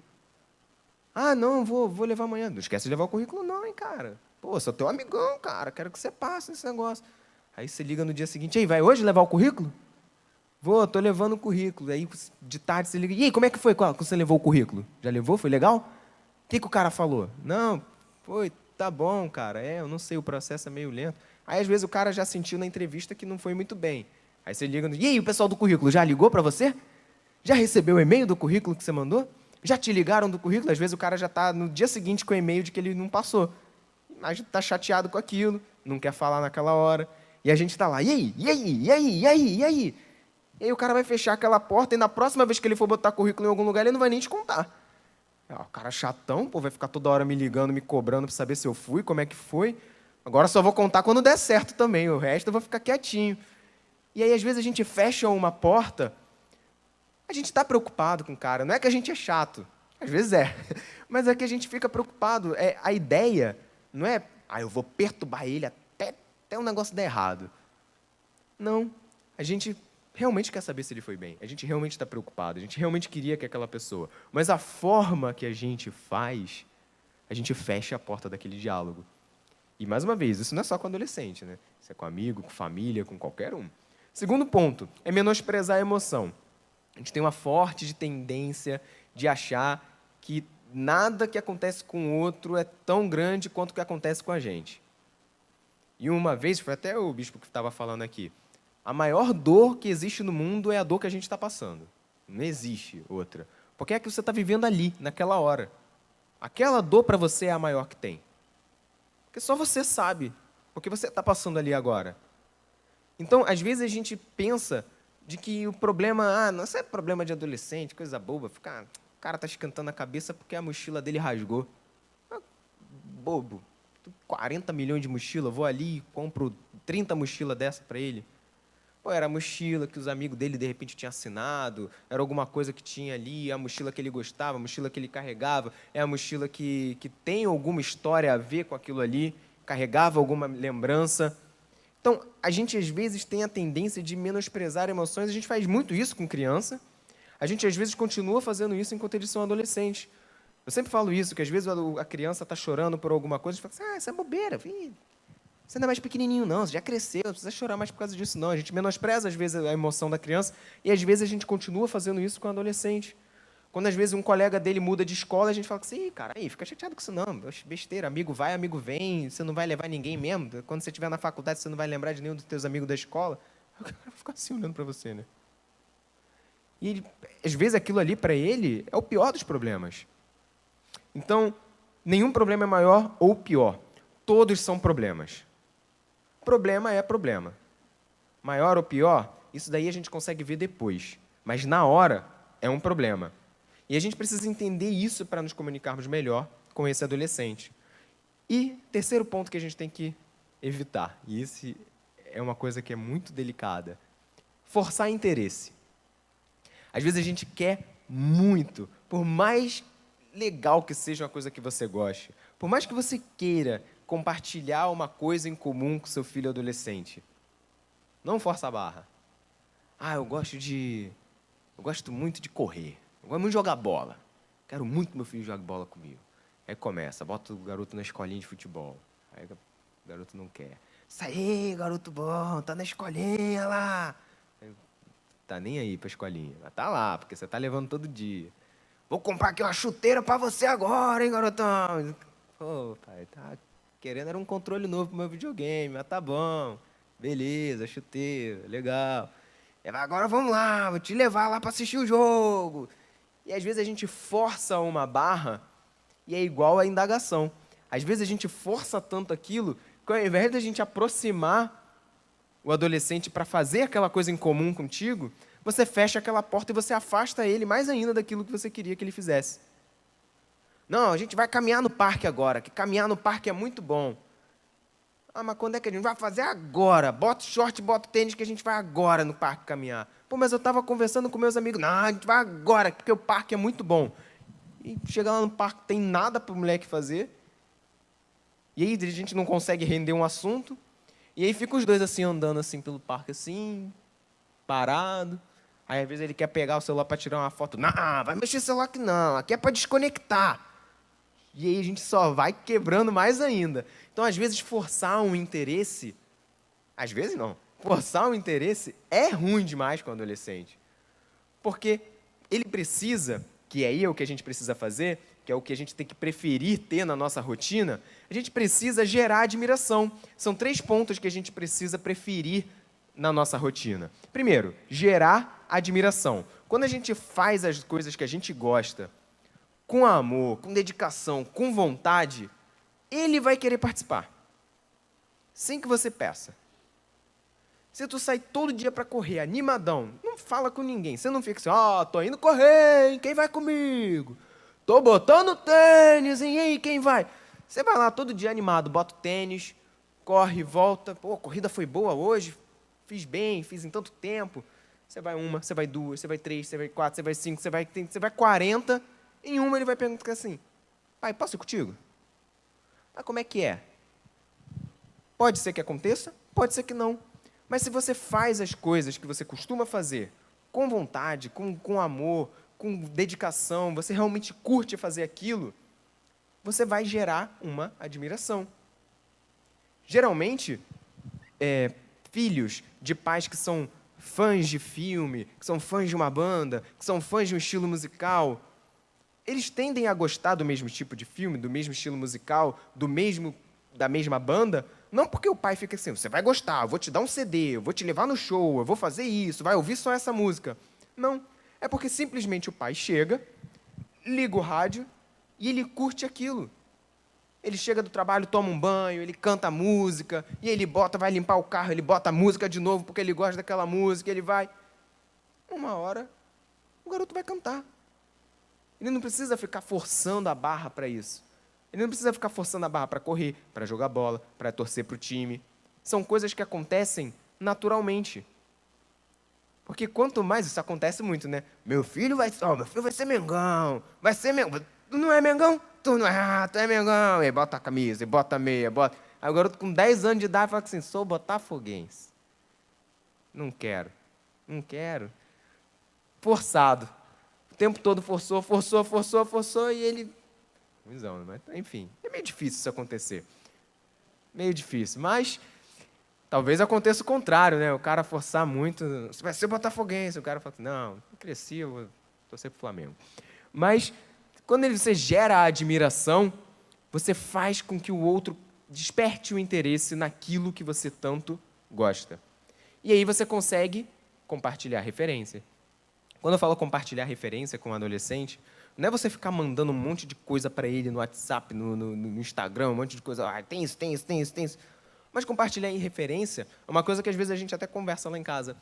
Ah, não, vou levar amanhã. Não esquece de levar o currículo não, hein, cara. Pô, sou teu amigão, cara, quero que você passe nesse negócio. Aí você liga no dia seguinte, ei, vai hoje levar o currículo? Vou, estou levando o currículo. Aí, de tarde, você liga, e aí, como é que foi quando você levou o currículo? Já levou? Foi legal? O que o cara falou? Não, foi, tá bom, cara, eu não sei, o processo é meio lento. Aí, às vezes, o cara já sentiu na entrevista que não foi muito bem. Aí você liga, e aí, o pessoal do currículo já ligou para você? Já recebeu o e-mail do currículo que você mandou? Já te ligaram do currículo? Às vezes, o cara já está no dia seguinte com o e-mail de que ele não passou. Mas está chateado com aquilo, não quer falar naquela hora. E a gente está lá, e aí? E aí? E aí? E aí? E aí? E aí o cara vai fechar aquela porta e na próxima vez que ele for botar currículo em algum lugar, ele não vai nem te contar. O cara chatão, pô, vai ficar toda hora me ligando, me cobrando para saber se eu fui, como é que foi. Agora só vou contar quando der certo também, o resto eu vou ficar quietinho. E aí, às vezes, a gente fecha uma porta, a gente está preocupado com o cara. Não é que a gente é chato, às vezes é, mas é que a gente fica preocupado. A ideia não é, eu vou perturbar ele até o negócio dar errado. Não, a gente realmente quer saber se ele foi bem. A gente realmente está preocupado. A gente realmente queria que aquela pessoa... Mas a forma que a gente faz, a gente fecha a porta daquele diálogo. E, mais uma vez, isso não é só com adolescente, né? Isso é com amigo, com família, com qualquer um. Segundo ponto, é menosprezar a emoção. A gente tem uma forte tendência de achar que nada que acontece com o outro é tão grande quanto o que acontece com a gente. E uma vez, foi até o bispo que estava falando aqui, a maior dor que existe no mundo é a dor que a gente está passando. Não existe outra. Porque é que você está vivendo ali, naquela hora. Aquela dor para você é a maior que tem. Porque só você sabe o que você está passando ali agora. Então, às vezes a gente pensa de que o problema, não é problema de adolescente, coisa boba, o cara está esquentando a cabeça porque a mochila dele rasgou. Bobo. 40 milhões de mochila, vou ali e compro 30 mochilas dessa para ele. Pô, era a mochila que os amigos dele, de repente, tinham assinado, era alguma coisa que tinha ali, a mochila que ele gostava, a mochila que ele carregava, é a mochila que tem alguma história a ver com aquilo ali, carregava alguma lembrança. Então, a gente, às vezes, tem a tendência de menosprezar emoções, a gente faz muito isso com criança, a gente, às vezes, continua fazendo isso enquanto eles são adolescentes. Eu sempre falo isso, que, às vezes, a criança está chorando por alguma coisa, a gente fala assim, isso é bobeira, filho. Você não é mais pequenininho, não. Você já cresceu, não precisa chorar mais por causa disso, não. A gente menospreza, às vezes, a emoção da criança e, às vezes, a gente continua fazendo isso com o adolescente. Quando, às vezes, um colega dele muda de escola, a gente fala assim, cara, aí, fica chateado com isso, não. Besteira, amigo vai, amigo vem, você não vai levar ninguém mesmo. Quando você estiver na faculdade, você não vai lembrar de nenhum dos teus amigos da escola. O cara vai ficar assim olhando para você, né? E, ele, às vezes, aquilo ali, para ele, é o pior dos problemas. Então, nenhum problema é maior ou pior. Todos são problemas. Problema é problema. Maior ou pior, isso daí a gente consegue ver depois. Mas, na hora, é um problema. E a gente precisa entender isso para nos comunicarmos melhor com esse adolescente. E, terceiro ponto que a gente tem que evitar, e esse é uma coisa que é muito delicada, forçar interesse. Às vezes a gente quer muito, por mais legal que seja uma coisa que você goste, Por mais que você queira compartilhar uma coisa em comum com seu filho adolescente, não força a barra. Eu gosto muito de correr. Eu gosto muito de jogar bola. Quero muito que meu filho jogue bola comigo. Aí começa, bota o garoto na escolinha de futebol. Aí o garoto não quer. Isso aí, garoto bom, tá na escolinha lá. Tá nem aí pra escolinha. Mas tá lá, porque você tá levando todo dia. Vou comprar aqui uma chuteira pra você agora, hein, garotão? Pô, pai, tá querendo era um controle novo pro meu videogame, mas tá bom. Beleza, chuteira, legal. Agora vamos lá, vou te levar lá pra assistir o jogo. E às vezes a gente força uma barra e é igual a indagação. Às vezes a gente força tanto aquilo que ao invés de a gente aproximar o adolescente para fazer aquela coisa em comum contigo, você fecha aquela porta e você afasta ele mais ainda daquilo que você queria que ele fizesse. Não, a gente vai caminhar no parque agora, que caminhar no parque é muito bom. Mas quando é que a gente vai fazer? Agora. Bota o short, bota o tênis que a gente vai agora no parque caminhar. Pô, mas eu estava conversando com meus amigos. Não, a gente vai agora, porque o parque é muito bom. E chega lá no parque, não tem nada para o moleque fazer. E aí a gente não consegue render um assunto. E aí fica os dois assim, andando assim pelo parque, assim, parado. Aí às vezes ele quer pegar o celular para tirar uma foto. Não, vai mexer o celular aqui não. Aqui é para desconectar. E aí a gente só vai quebrando mais ainda. Então, às vezes, forçar um interesse... Às vezes, não. Forçar um interesse é ruim demais com o adolescente. Porque ele precisa, que aí é o que a gente precisa fazer, que é o que a gente tem que preferir ter na nossa rotina, a gente precisa gerar admiração. São 3 pontos que a gente precisa preferir na nossa rotina. Primeiro, gerar admiração. Quando a gente faz as coisas que a gente gosta, com amor, com dedicação, com vontade, ele vai querer participar. Sem que você peça. Se tu sai todo dia para correr, animadão, não fala com ninguém. Você não fica assim, tô indo correr, hein? Quem vai comigo? Tô botando tênis, hein? E aí, quem vai? Você vai lá todo dia animado, bota o tênis, corre, volta. Pô, a corrida foi boa hoje, fiz bem, fiz em tanto tempo. Você vai 1, você vai 2, você vai 3, você vai 4, você vai 5, você vai 40. Em uma ele vai perguntar assim, pai, posso ir contigo? Como é que é? Pode ser que aconteça, pode ser que não. Mas se você faz as coisas que você costuma fazer com vontade, com amor, com dedicação, você realmente curte fazer aquilo, você vai gerar uma admiração. Geralmente, filhos de pais que são fãs de filme, que são fãs de uma banda, que são fãs de um estilo musical, eles tendem a gostar do mesmo tipo de filme, do mesmo estilo musical, da mesma banda, não porque o pai fica assim, você vai gostar, eu vou te dar um CD, eu vou te levar no show, eu vou fazer isso, vai ouvir só essa música. Não, é porque simplesmente o pai chega, liga o rádio e ele curte aquilo. Ele chega do trabalho, toma um banho, ele canta a música, e ele vai limpar o carro, ele bota a música de novo porque ele gosta daquela música, ele vai. Uma hora, o garoto vai cantar. Ele não precisa ficar forçando a barra para isso. Ele não precisa ficar forçando a barra para correr, para jogar bola, para torcer para o time. São coisas que acontecem naturalmente. Porque quanto mais, isso acontece muito, né? Meu filho vai ser Mengão, vai ser Mengão. Tu não é Mengão? Tu não é, tu é Mengão. E aí bota a camisa, e bota a meia, bota... Aí o garoto com 10 anos de idade fala assim, sou botafoguense. Não quero. Forçado. O tempo todo forçou, e ele... Mas, enfim, é meio difícil isso acontecer. Meio difícil, mas talvez aconteça o contrário, né? O cara forçar muito, você vai ser botafoguense, o cara fala, não, cresci, eu vou torcer pro Flamengo. Mas, quando você gera a admiração, você faz com que o outro desperte o interesse naquilo que você tanto gosta. E aí você consegue compartilhar referência. Quando eu falo compartilhar referência com um adolescente, não é você ficar mandando um monte de coisa para ele no WhatsApp, no Instagram, um monte de coisa, tem isso. Mas compartilhar em referência é uma coisa que às vezes a gente até conversa lá em casa.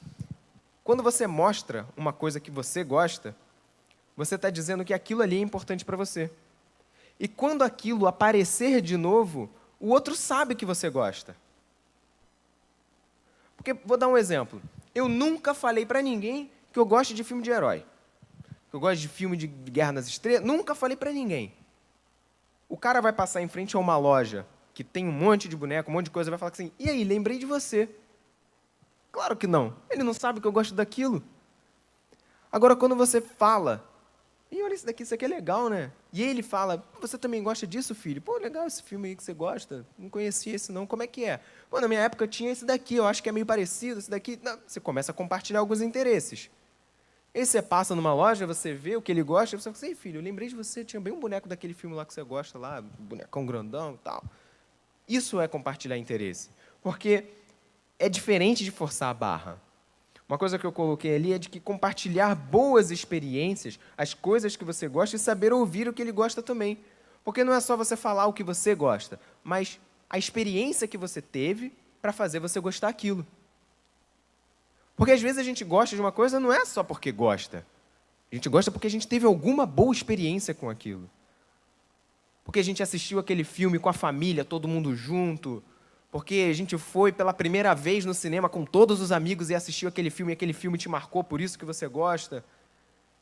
Quando você mostra uma coisa que você gosta, você está dizendo que aquilo ali é importante para você. E quando aquilo aparecer de novo, o outro sabe que você gosta. Porque, vou dar um exemplo. Eu nunca falei para ninguém que eu gosto de filme de herói. Que eu gosto de filme de Guerra nas Estrelas. Nunca falei para ninguém. O cara vai passar em frente a uma loja que tem um monte de boneco, um monte de coisa, vai falar assim, e aí, lembrei de você. Claro que não. Ele não sabe que eu gosto daquilo. Agora, quando você fala, e olha isso aqui é legal, né? E ele fala, você também gosta disso, filho? Pô, legal esse filme aí que você gosta. Não conhecia esse não, como é que é? Pô, na minha época tinha esse daqui, eu acho que é meio parecido, esse daqui. Não, você começa a compartilhar alguns interesses. E você passa numa loja, você vê o que ele gosta, você fala, ei, filho, eu lembrei de você, tinha bem um boneco daquele filme lá que você gosta, lá, bonecão grandão e tal. Isso é compartilhar interesse. Porque é diferente de forçar a barra. Uma coisa que eu coloquei ali é de que compartilhar boas experiências, as coisas que você gosta, e saber ouvir o que ele gosta também. Porque não é só você falar o que você gosta, mas a experiência que você teve para fazer você gostar daquilo. Porque às vezes a gente gosta de uma coisa não é só porque gosta. A gente gosta porque a gente teve alguma boa experiência com aquilo. Porque a gente assistiu aquele filme com a família, todo mundo junto. Porque a gente foi pela primeira vez no cinema com todos os amigos e assistiu aquele filme e aquele filme te marcou, por isso que você gosta.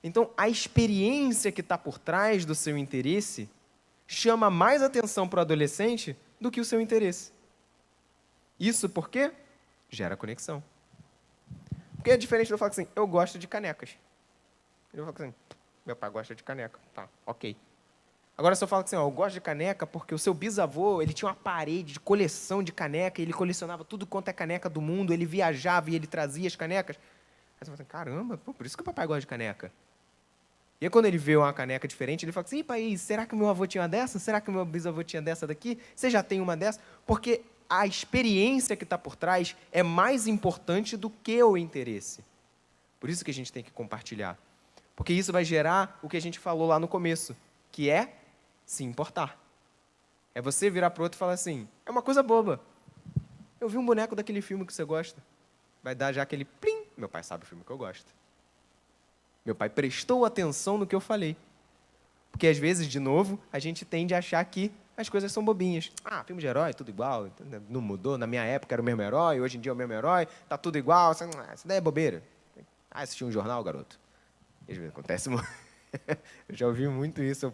Então, a experiência que está por trás do seu interesse chama mais atenção para o adolescente do que o seu interesse. Isso por quê? Gera conexão. Porque é diferente de eu falar assim, eu gosto de canecas. Eu falo assim, meu pai gosta de caneca. Tá, ok. Agora, se eu falo assim, ó, eu gosto de caneca porque o seu bisavô, ele tinha uma parede de coleção de caneca, e ele colecionava tudo quanto é caneca do mundo, ele viajava e ele trazia as canecas. Aí você fala assim, caramba, pô, por isso que o papai gosta de caneca. E aí, quando ele vê uma caneca diferente, ele fala assim, pai, será que o meu avô tinha uma dessa? Será que o meu bisavô tinha dessa daqui? Você já tem uma dessa? Porque a experiência que está por trás é mais importante do que o interesse. Por isso que a gente tem que compartilhar. Porque isso vai gerar o que a gente falou lá no começo, que é se importar. É você virar para o outro e falar assim, é uma coisa boba. Eu vi um boneco daquele filme que você gosta. Vai dar já aquele plim. Meu pai sabe o filme que eu gosto. Meu pai prestou atenção no que eu falei. Porque, às vezes, de novo, a gente tende a achar que as coisas são bobinhas. Ah, filme de herói, tudo igual. Não mudou. Na minha época era o mesmo herói, hoje em dia é o mesmo herói. Tá tudo igual. Isso daí é bobeira. Ah, assistiu um jornal, garoto. Às vezes acontece muito. Eu já ouvi muito isso,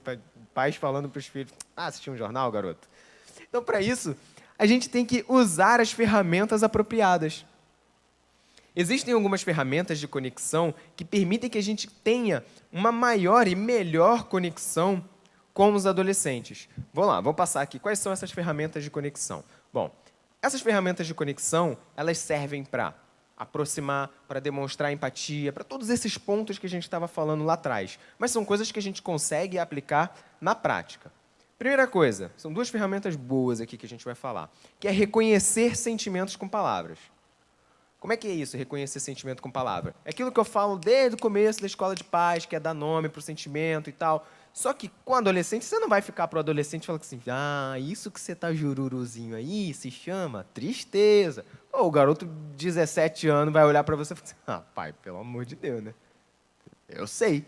pais falando para os filhos, assistiu um jornal, garoto? Então, para isso, a gente tem que usar as ferramentas apropriadas. Existem algumas ferramentas de conexão que permitem que a gente tenha uma maior e melhor conexão com os adolescentes. Vamos lá, vamos passar aqui. Quais são essas ferramentas de conexão? Bom, essas ferramentas de conexão, elas servem para aproximar, para demonstrar empatia, para todos esses pontos que a gente estava falando lá atrás. Mas são coisas que a gente consegue aplicar na prática. Primeira coisa, são duas ferramentas boas aqui que a gente vai falar, que é reconhecer sentimentos com palavras. Como é que é isso, reconhecer sentimento com palavra? É aquilo que eu falo desde o começo da escola de paz, que é dar nome para o sentimento e tal. Só que com adolescente, você não vai ficar para o adolescente e falar assim, isso que você está jururuzinho aí se chama tristeza. Ou o garoto de 17 anos vai olhar para você e falar assim, pai, pelo amor de Deus, né? Eu sei.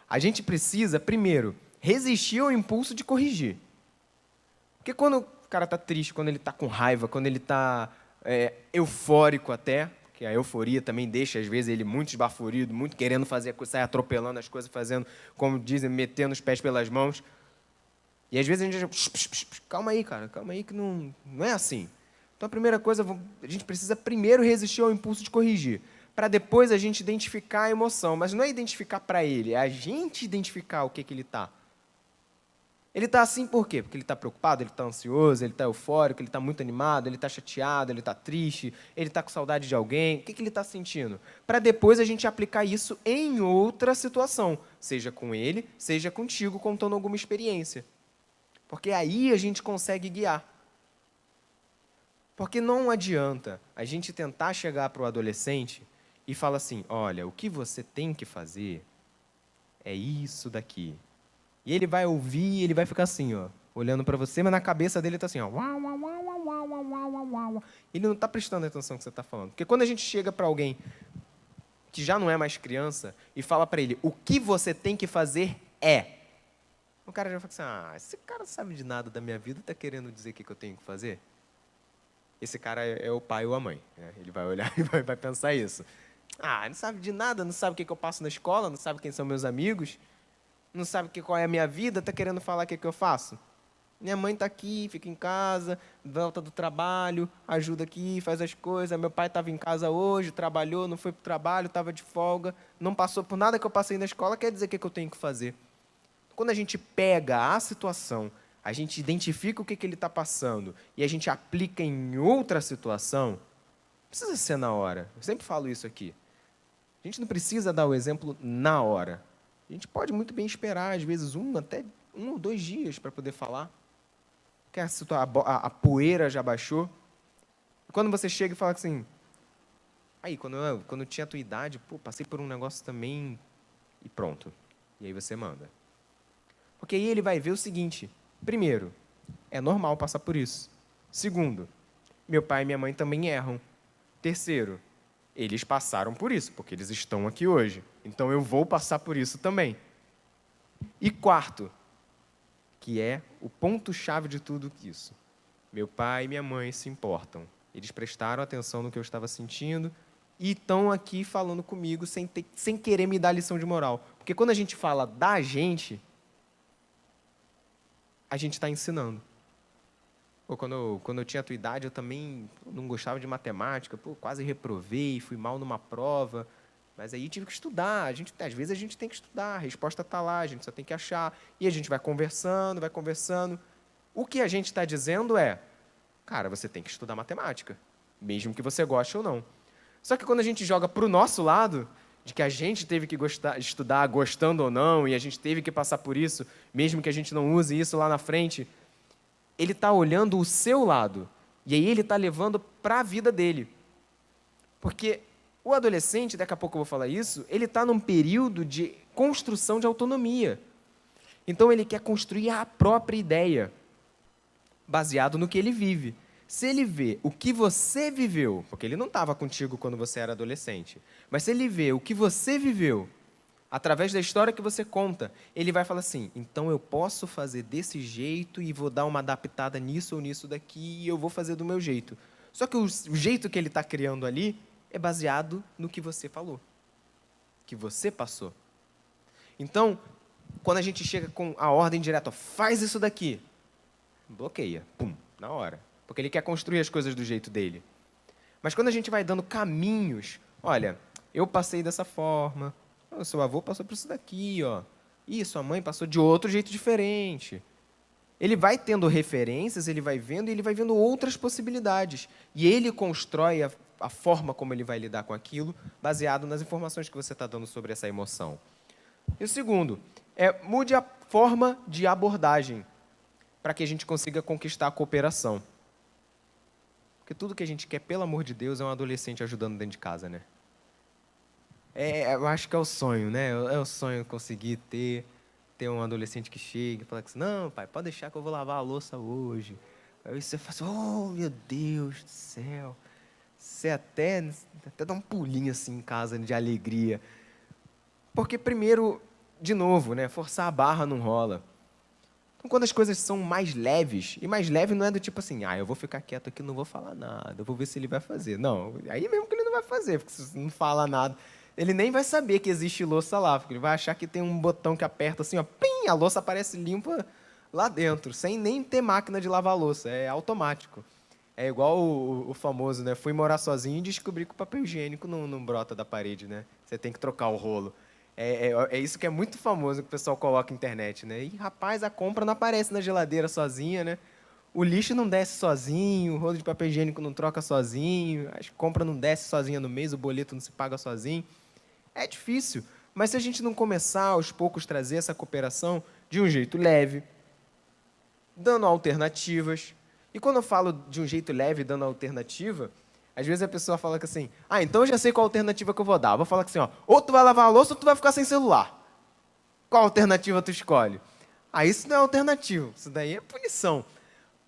A gente precisa, primeiro, resistir ao impulso de corrigir. Porque quando o cara está triste, quando ele está com raiva, quando ele está eufórico até, que a euforia também deixa, às vezes, ele muito esbaforido, muito querendo fazer a coisa, sair atropelando as coisas, fazendo, como dizem, metendo os pés pelas mãos. E às vezes a gente calma aí, cara, calma aí que não é assim. Então, a primeira coisa, a gente precisa primeiro resistir ao impulso de corrigir, para depois a gente identificar a emoção. Mas não é identificar para ele, é a gente identificar o que ele está. Ele está assim por quê? Porque ele está preocupado, ele está ansioso, ele está eufórico, ele está muito animado, ele está chateado, ele está triste, ele está com saudade de alguém. O que ele está sentindo? Para depois a gente aplicar isso em outra situação, seja com ele, seja contigo, contando alguma experiência. Porque aí a gente consegue guiar. Porque não adianta a gente tentar chegar para o adolescente e falar assim, olha, o que você tem que fazer é isso daqui. E ele vai ouvir, ele vai ficar assim, ó, olhando para você, mas na cabeça dele está assim, ó. Ele não está prestando atenção no que você está falando. Porque quando a gente chega para alguém que já não é mais criança e fala para ele, o que você tem que fazer é. O cara já fala assim, esse cara não sabe de nada da minha vida, está querendo dizer o que eu tenho que fazer? Esse cara é o pai ou a mãe. Né? Ele vai olhar e vai pensar isso. Não sabe de nada, não sabe o que eu passo na escola, não sabe quem são meus amigos, não sabe qual é a minha vida, está querendo falar o que eu faço. Minha mãe está aqui, fica em casa, volta do trabalho, ajuda aqui, faz as coisas. Meu pai estava em casa hoje, trabalhou, não foi para o trabalho, estava de folga, não passou por nada que eu passei na escola, quer dizer o que eu tenho que fazer. Quando a gente pega a situação, a gente identifica o que ele está passando e a gente aplica em outra situação, não precisa ser na hora. Eu sempre falo isso aqui. A gente não precisa dar o exemplo na hora. A gente pode muito bem esperar, às vezes, até 1 ou 2 dias para poder falar. Que a poeira já baixou. E quando você chega e fala assim, aí, quando eu tinha a tua idade, passei por um negócio também, e pronto. E aí você manda. Porque aí ele vai ver o seguinte, primeiro, é normal passar por isso. Segundo, meu pai e minha mãe também erram. Terceiro, eles passaram por isso, porque eles estão aqui hoje. Então eu vou passar por isso também. E quarto, que é o ponto-chave de tudo isso. Meu pai e minha mãe se importam. Eles prestaram atenção no que eu estava sentindo e estão aqui falando comigo sem querer me dar lição de moral. Porque quando a gente fala da gente, a gente está ensinando. Quando eu tinha a tua idade, eu também não gostava de matemática, quase reprovei, fui mal numa prova, mas aí tive que estudar. Às vezes a gente tem que estudar, a resposta está lá, a gente só tem que achar. E a gente vai conversando, vai conversando. O que a gente está dizendo é, cara, você tem que estudar matemática, mesmo que você goste ou não. Só que quando a gente joga para o nosso lado, de que a gente teve que estudar gostando ou não, e a gente teve que passar por isso, mesmo que a gente não use isso lá na frente, ele está olhando o seu lado. E aí ele está levando para a vida dele. Porque o adolescente, daqui a pouco eu vou falar isso, ele está num período de construção de autonomia. Então ele quer construir a própria ideia, baseado no que ele vive. Se ele vê o que você viveu, porque ele não estava contigo quando você era adolescente, mas se ele vê o que você viveu, através da história que você conta, ele vai falar assim, então eu posso fazer desse jeito e vou dar uma adaptada nisso ou nisso daqui e eu vou fazer do meu jeito. Só que o jeito que ele está criando ali é baseado no que você falou, que você passou. Então, quando a gente chega com a ordem direta, faz isso daqui, bloqueia, na hora. Porque ele quer construir as coisas do jeito dele. Mas quando a gente vai dando caminhos, olha, eu passei dessa forma, o seu avô passou por isso daqui, ó. E sua mãe passou de outro jeito diferente. Ele vai tendo referências, ele vai vendo, e ele vai vendo outras possibilidades. E ele constrói a forma como ele vai lidar com aquilo, baseado nas informações que você está dando sobre essa emoção. E o segundo, mude a forma de abordagem, para que a gente consiga conquistar a cooperação. Porque tudo que a gente quer, pelo amor de Deus, é um adolescente ajudando dentro de casa, né? Eu acho que é o sonho, né? É o sonho conseguir ter um adolescente que chega e fala assim, não, pai, pode deixar que eu vou lavar a louça hoje. Aí você fala assim, oh, meu Deus do céu. Você até dá um pulinho assim em casa de alegria. Porque primeiro, de novo, né? Forçar a barra não rola. Então, quando as coisas são mais leves, e mais leve não é do tipo assim, eu vou ficar quieto aqui, não vou falar nada, eu vou ver se ele vai fazer. Não, aí mesmo que ele não vai fazer, porque se não fala nada, ele nem vai saber que existe louça lá, porque ele vai achar que tem um botão que aperta assim, ó, pim, a louça aparece limpa lá dentro, sem nem ter máquina de lavar louça, é automático. É igual o famoso, né? Fui morar sozinho e descobri que o papel higiênico não brota da parede, né? Você tem que trocar o rolo. É isso que é muito famoso que o pessoal coloca na internet, né? E, rapaz, a compra não aparece na geladeira sozinha, né? O lixo não desce sozinho, o rolo de papel higiênico não troca sozinho, a compra não desce sozinha no mês, o boleto não se paga sozinho. É difícil, mas se a gente não começar, aos poucos, trazer essa cooperação de um jeito leve, dando alternativas. E quando eu falo de um jeito leve, dando alternativa, às vezes a pessoa fala assim, então eu já sei qual alternativa que eu vou dar. Eu vou falar assim, ou tu vai lavar a louça ou tu vai ficar sem celular. Qual alternativa tu escolhe? Isso não é alternativa, isso daí é punição.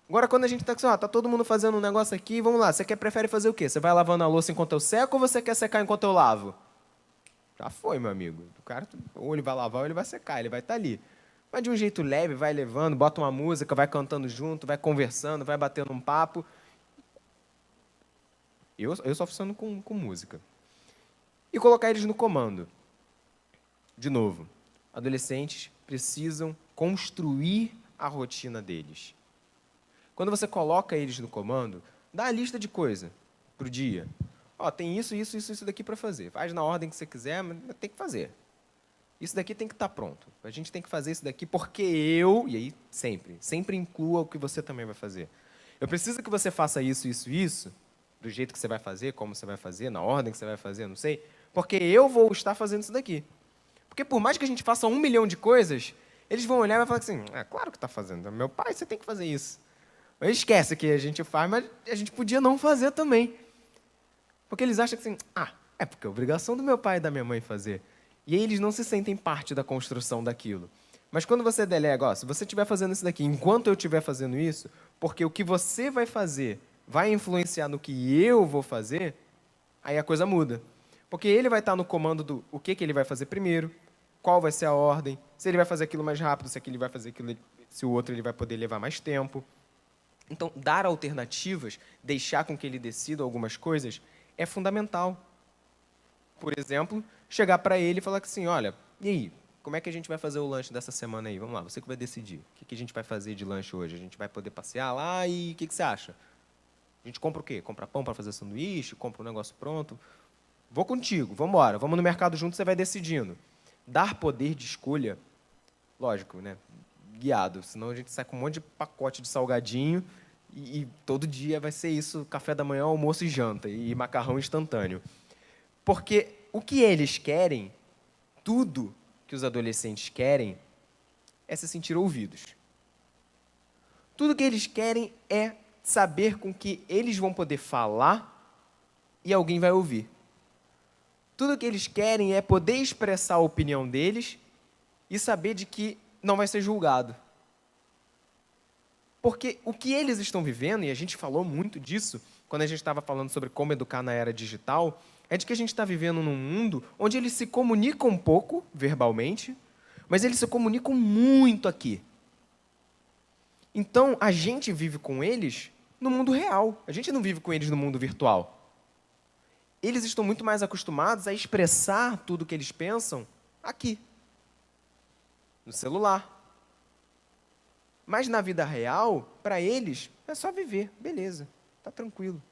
Agora, quando a gente está assim, tá todo mundo fazendo um negócio aqui, vamos lá, você prefere fazer o quê? Você vai lavando a louça enquanto eu seco ou você quer secar enquanto eu lavo? Já foi, meu amigo. O cara, ou ele vai lavar ou ele vai secar, ele vai estar ali. Mas de um jeito leve, vai levando, bota uma música, vai cantando junto, vai conversando, vai batendo um papo. Eu só funciono com música. E colocar eles no comando. De novo, adolescentes precisam construir a rotina deles. Quando você coloca eles no comando, dá a lista de coisa para o dia. Ó, tem isso daqui para fazer. Faz na ordem que você quiser, mas tem que fazer. Isso daqui tem que estar pronto. A gente tem que fazer isso daqui porque eu... E aí, sempre inclua o que você também vai fazer. Eu preciso que você faça isso, do jeito que você vai fazer, como você vai fazer, na ordem que você vai fazer, não sei, porque eu vou estar fazendo isso daqui. Porque por mais que a gente faça 1 milhão de coisas, eles vão olhar e vão falar assim, claro que está fazendo. Meu pai, você tem que fazer isso. Mas esquece que a gente faz, mas a gente podia não fazer também. Porque eles acham que assim, é porque é obrigação do meu pai e da minha mãe fazer. E aí eles não se sentem parte da construção daquilo. Mas quando você delega, se você estiver fazendo isso daqui, enquanto eu estiver fazendo isso, porque o que você vai fazer vai influenciar no que eu vou fazer, aí a coisa muda. Porque ele vai estar no comando do o que ele vai fazer primeiro, qual vai ser a ordem, se ele vai fazer aquilo mais rápido, se aquele vai fazer aquilo, se o outro ele vai poder levar mais tempo. Então, dar alternativas, deixar com que ele decida algumas coisas, é fundamental. Por exemplo, chegar para ele e falar assim, olha, e aí, como é que a gente vai fazer o lanche dessa semana aí? Vamos lá, você que vai decidir. O que a gente vai fazer de lanche hoje? A gente vai poder passear lá e o que você acha? A gente compra o quê? Compra pão para fazer sanduíche? Compra um negócio pronto? Vou contigo, vamos embora. Vamos no mercado junto, você vai decidindo. Dar poder de escolha, lógico, né? Guiado, senão a gente sai com um monte de pacote de salgadinho e todo dia vai ser isso, café da manhã, almoço e janta, e macarrão instantâneo. Porque o que eles querem, tudo que os adolescentes querem, é se sentir ouvidos. Tudo que eles querem é saber com que eles vão poder falar e alguém vai ouvir. Tudo que eles querem é poder expressar a opinião deles e saber de que não vai ser julgado. Porque o que eles estão vivendo, e a gente falou muito disso quando a gente estava falando sobre como educar na era digital, é de que a gente está vivendo num mundo onde eles se comunicam um pouco, verbalmente, mas eles se comunicam muito aqui. Então, a gente vive com eles no mundo real. A gente não vive com eles no mundo virtual. Eles estão muito mais acostumados a expressar tudo o que eles pensam aqui, no celular. Mas na vida real, para eles, é só viver, beleza, está tranquilo.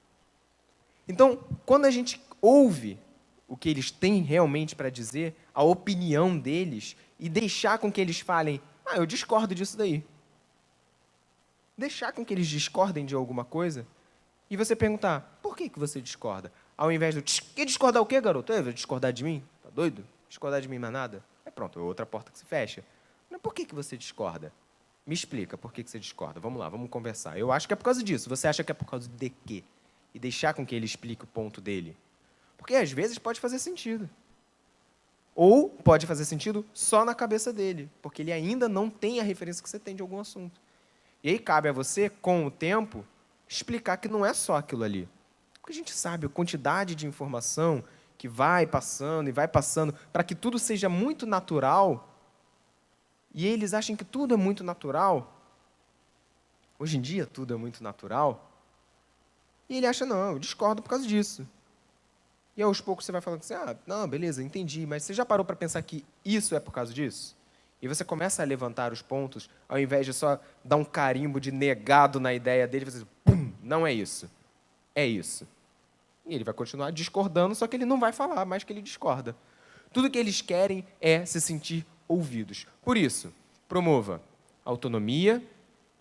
Então, quando a gente ouve o que eles têm realmente para dizer, a opinião deles, e deixar com que eles falem, eu discordo disso daí. Deixar com que eles discordem de alguma coisa, e você perguntar, por que você discorda? Ao invés do, que discordar o quê, garoto? Discordar de mim? Tá doido? Discordar de mim mais nada? Pronto, é outra porta que se fecha. Mas por que você discorda? Me explica por que você discorda. Vamos lá, vamos conversar. Eu acho que é por causa disso. Você acha que é por causa de quê? E deixar com que ele explique o ponto dele. Porque, às vezes, pode fazer sentido. Ou pode fazer sentido só na cabeça dele, porque ele ainda não tem a referência que você tem de algum assunto. E aí cabe a você, com o tempo, explicar que não é só aquilo ali. Porque a gente sabe a quantidade de informação que vai passando e vai passando para que tudo seja muito natural. E eles acham que tudo é muito natural. Hoje em dia, tudo é muito natural. E ele acha, não, eu discordo por causa disso. E aos poucos você vai falando assim, não, beleza, entendi, mas você já parou para pensar que isso é por causa disso? E você começa a levantar os pontos, ao invés de só dar um carimbo de negado na ideia dele, você diz, pum, não é isso. É isso. E ele vai continuar discordando, só que ele não vai falar mais que ele discorda. Tudo que eles querem é se sentir ouvidos. Por isso, promova autonomia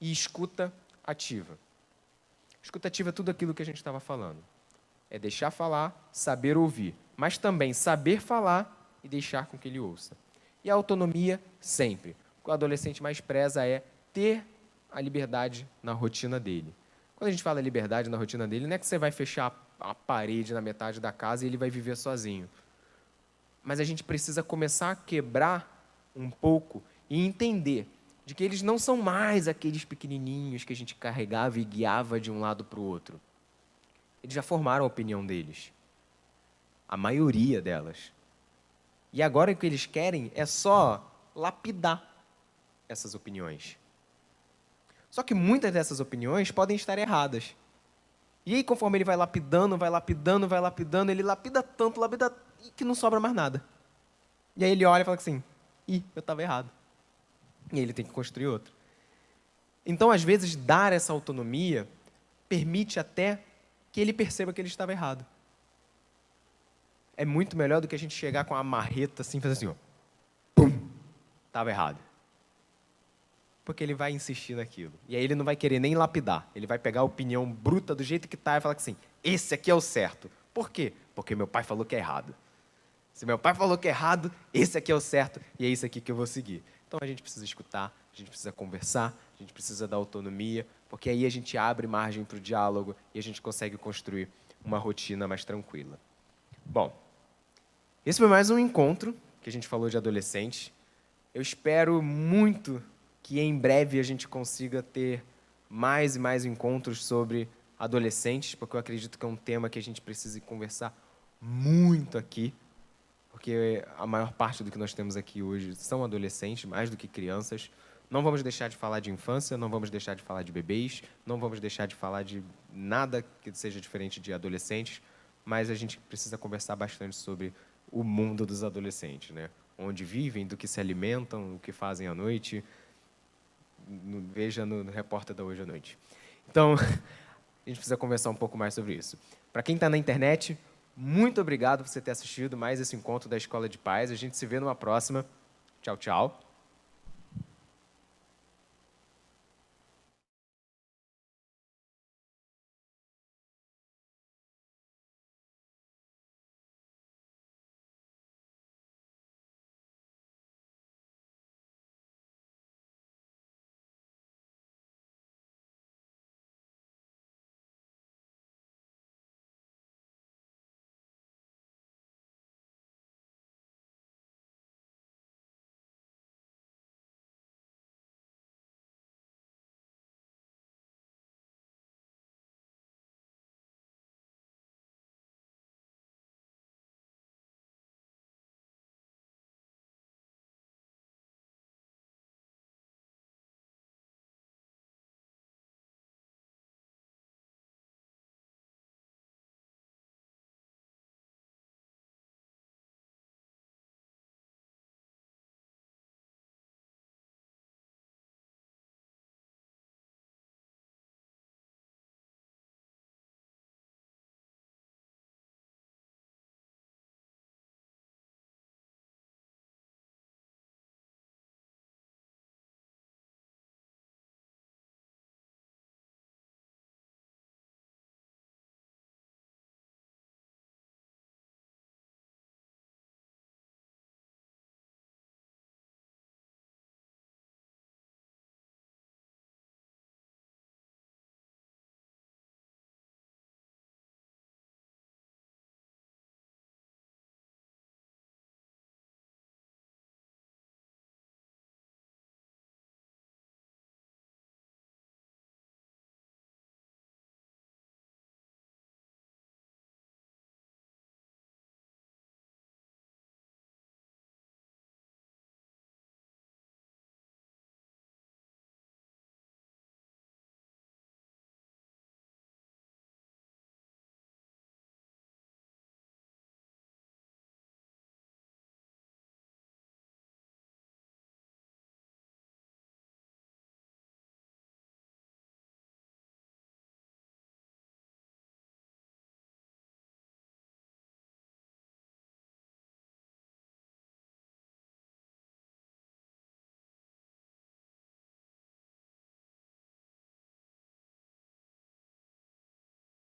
e escuta ativa. Escuta ativa é tudo aquilo que a gente estava falando. É deixar falar, saber ouvir, mas também saber falar e deixar com que ele ouça. E a autonomia, sempre. O que o adolescente mais preza é ter a liberdade na rotina dele. Quando a gente fala liberdade na rotina dele, não é que você vai fechar a parede na metade da casa e ele vai viver sozinho. Mas a gente precisa começar a quebrar um pouco e entender de que eles não são mais aqueles pequenininhos que a gente carregava e guiava de um lado para o outro. Eles já formaram a opinião deles. A maioria delas. E agora o que eles querem é só lapidar essas opiniões. Só que muitas dessas opiniões podem estar erradas. E aí, conforme ele vai lapidando, ele lapida tanto, que não sobra mais nada. E aí ele olha e fala assim, eu estava errado. E aí ele tem que construir outro. Então, às vezes, dar essa autonomia permite até que ele perceba que ele estava errado. É muito melhor do que a gente chegar com a marreta assim, fazer assim, ó, pum, estava errado. Porque ele vai insistir naquilo. E aí ele não vai querer nem lapidar. Ele vai pegar a opinião bruta do jeito que está e falar assim, esse aqui é o certo. Por quê? Porque meu pai falou que é errado. Se meu pai falou que é errado, esse aqui é o certo e é isso aqui que eu vou seguir. Então, a gente precisa escutar, a gente precisa conversar, a gente precisa dar autonomia, porque aí a gente abre margem para o diálogo e a gente consegue construir uma rotina mais tranquila. Bom, esse foi mais um encontro que a gente falou de adolescente. Eu espero muito que em breve a gente consiga ter mais e mais encontros sobre adolescentes, porque eu acredito que é um tema que a gente precisa conversar muito aqui, porque a maior parte do que nós temos aqui hoje são adolescentes, mais do que crianças. Não vamos deixar de falar de infância, não vamos deixar de falar de bebês, não vamos deixar de falar de nada que seja diferente de adolescentes, mas a gente precisa conversar bastante sobre o mundo dos adolescentes, né? Onde vivem, do que se alimentam, o que fazem à noite. Veja no Repórter da Hoje à Noite. Então, a gente precisa conversar um pouco mais sobre isso. Para quem está na internet, muito obrigado por você ter assistido mais esse encontro da Escola de Pais. A gente se vê numa próxima. Tchau, tchau.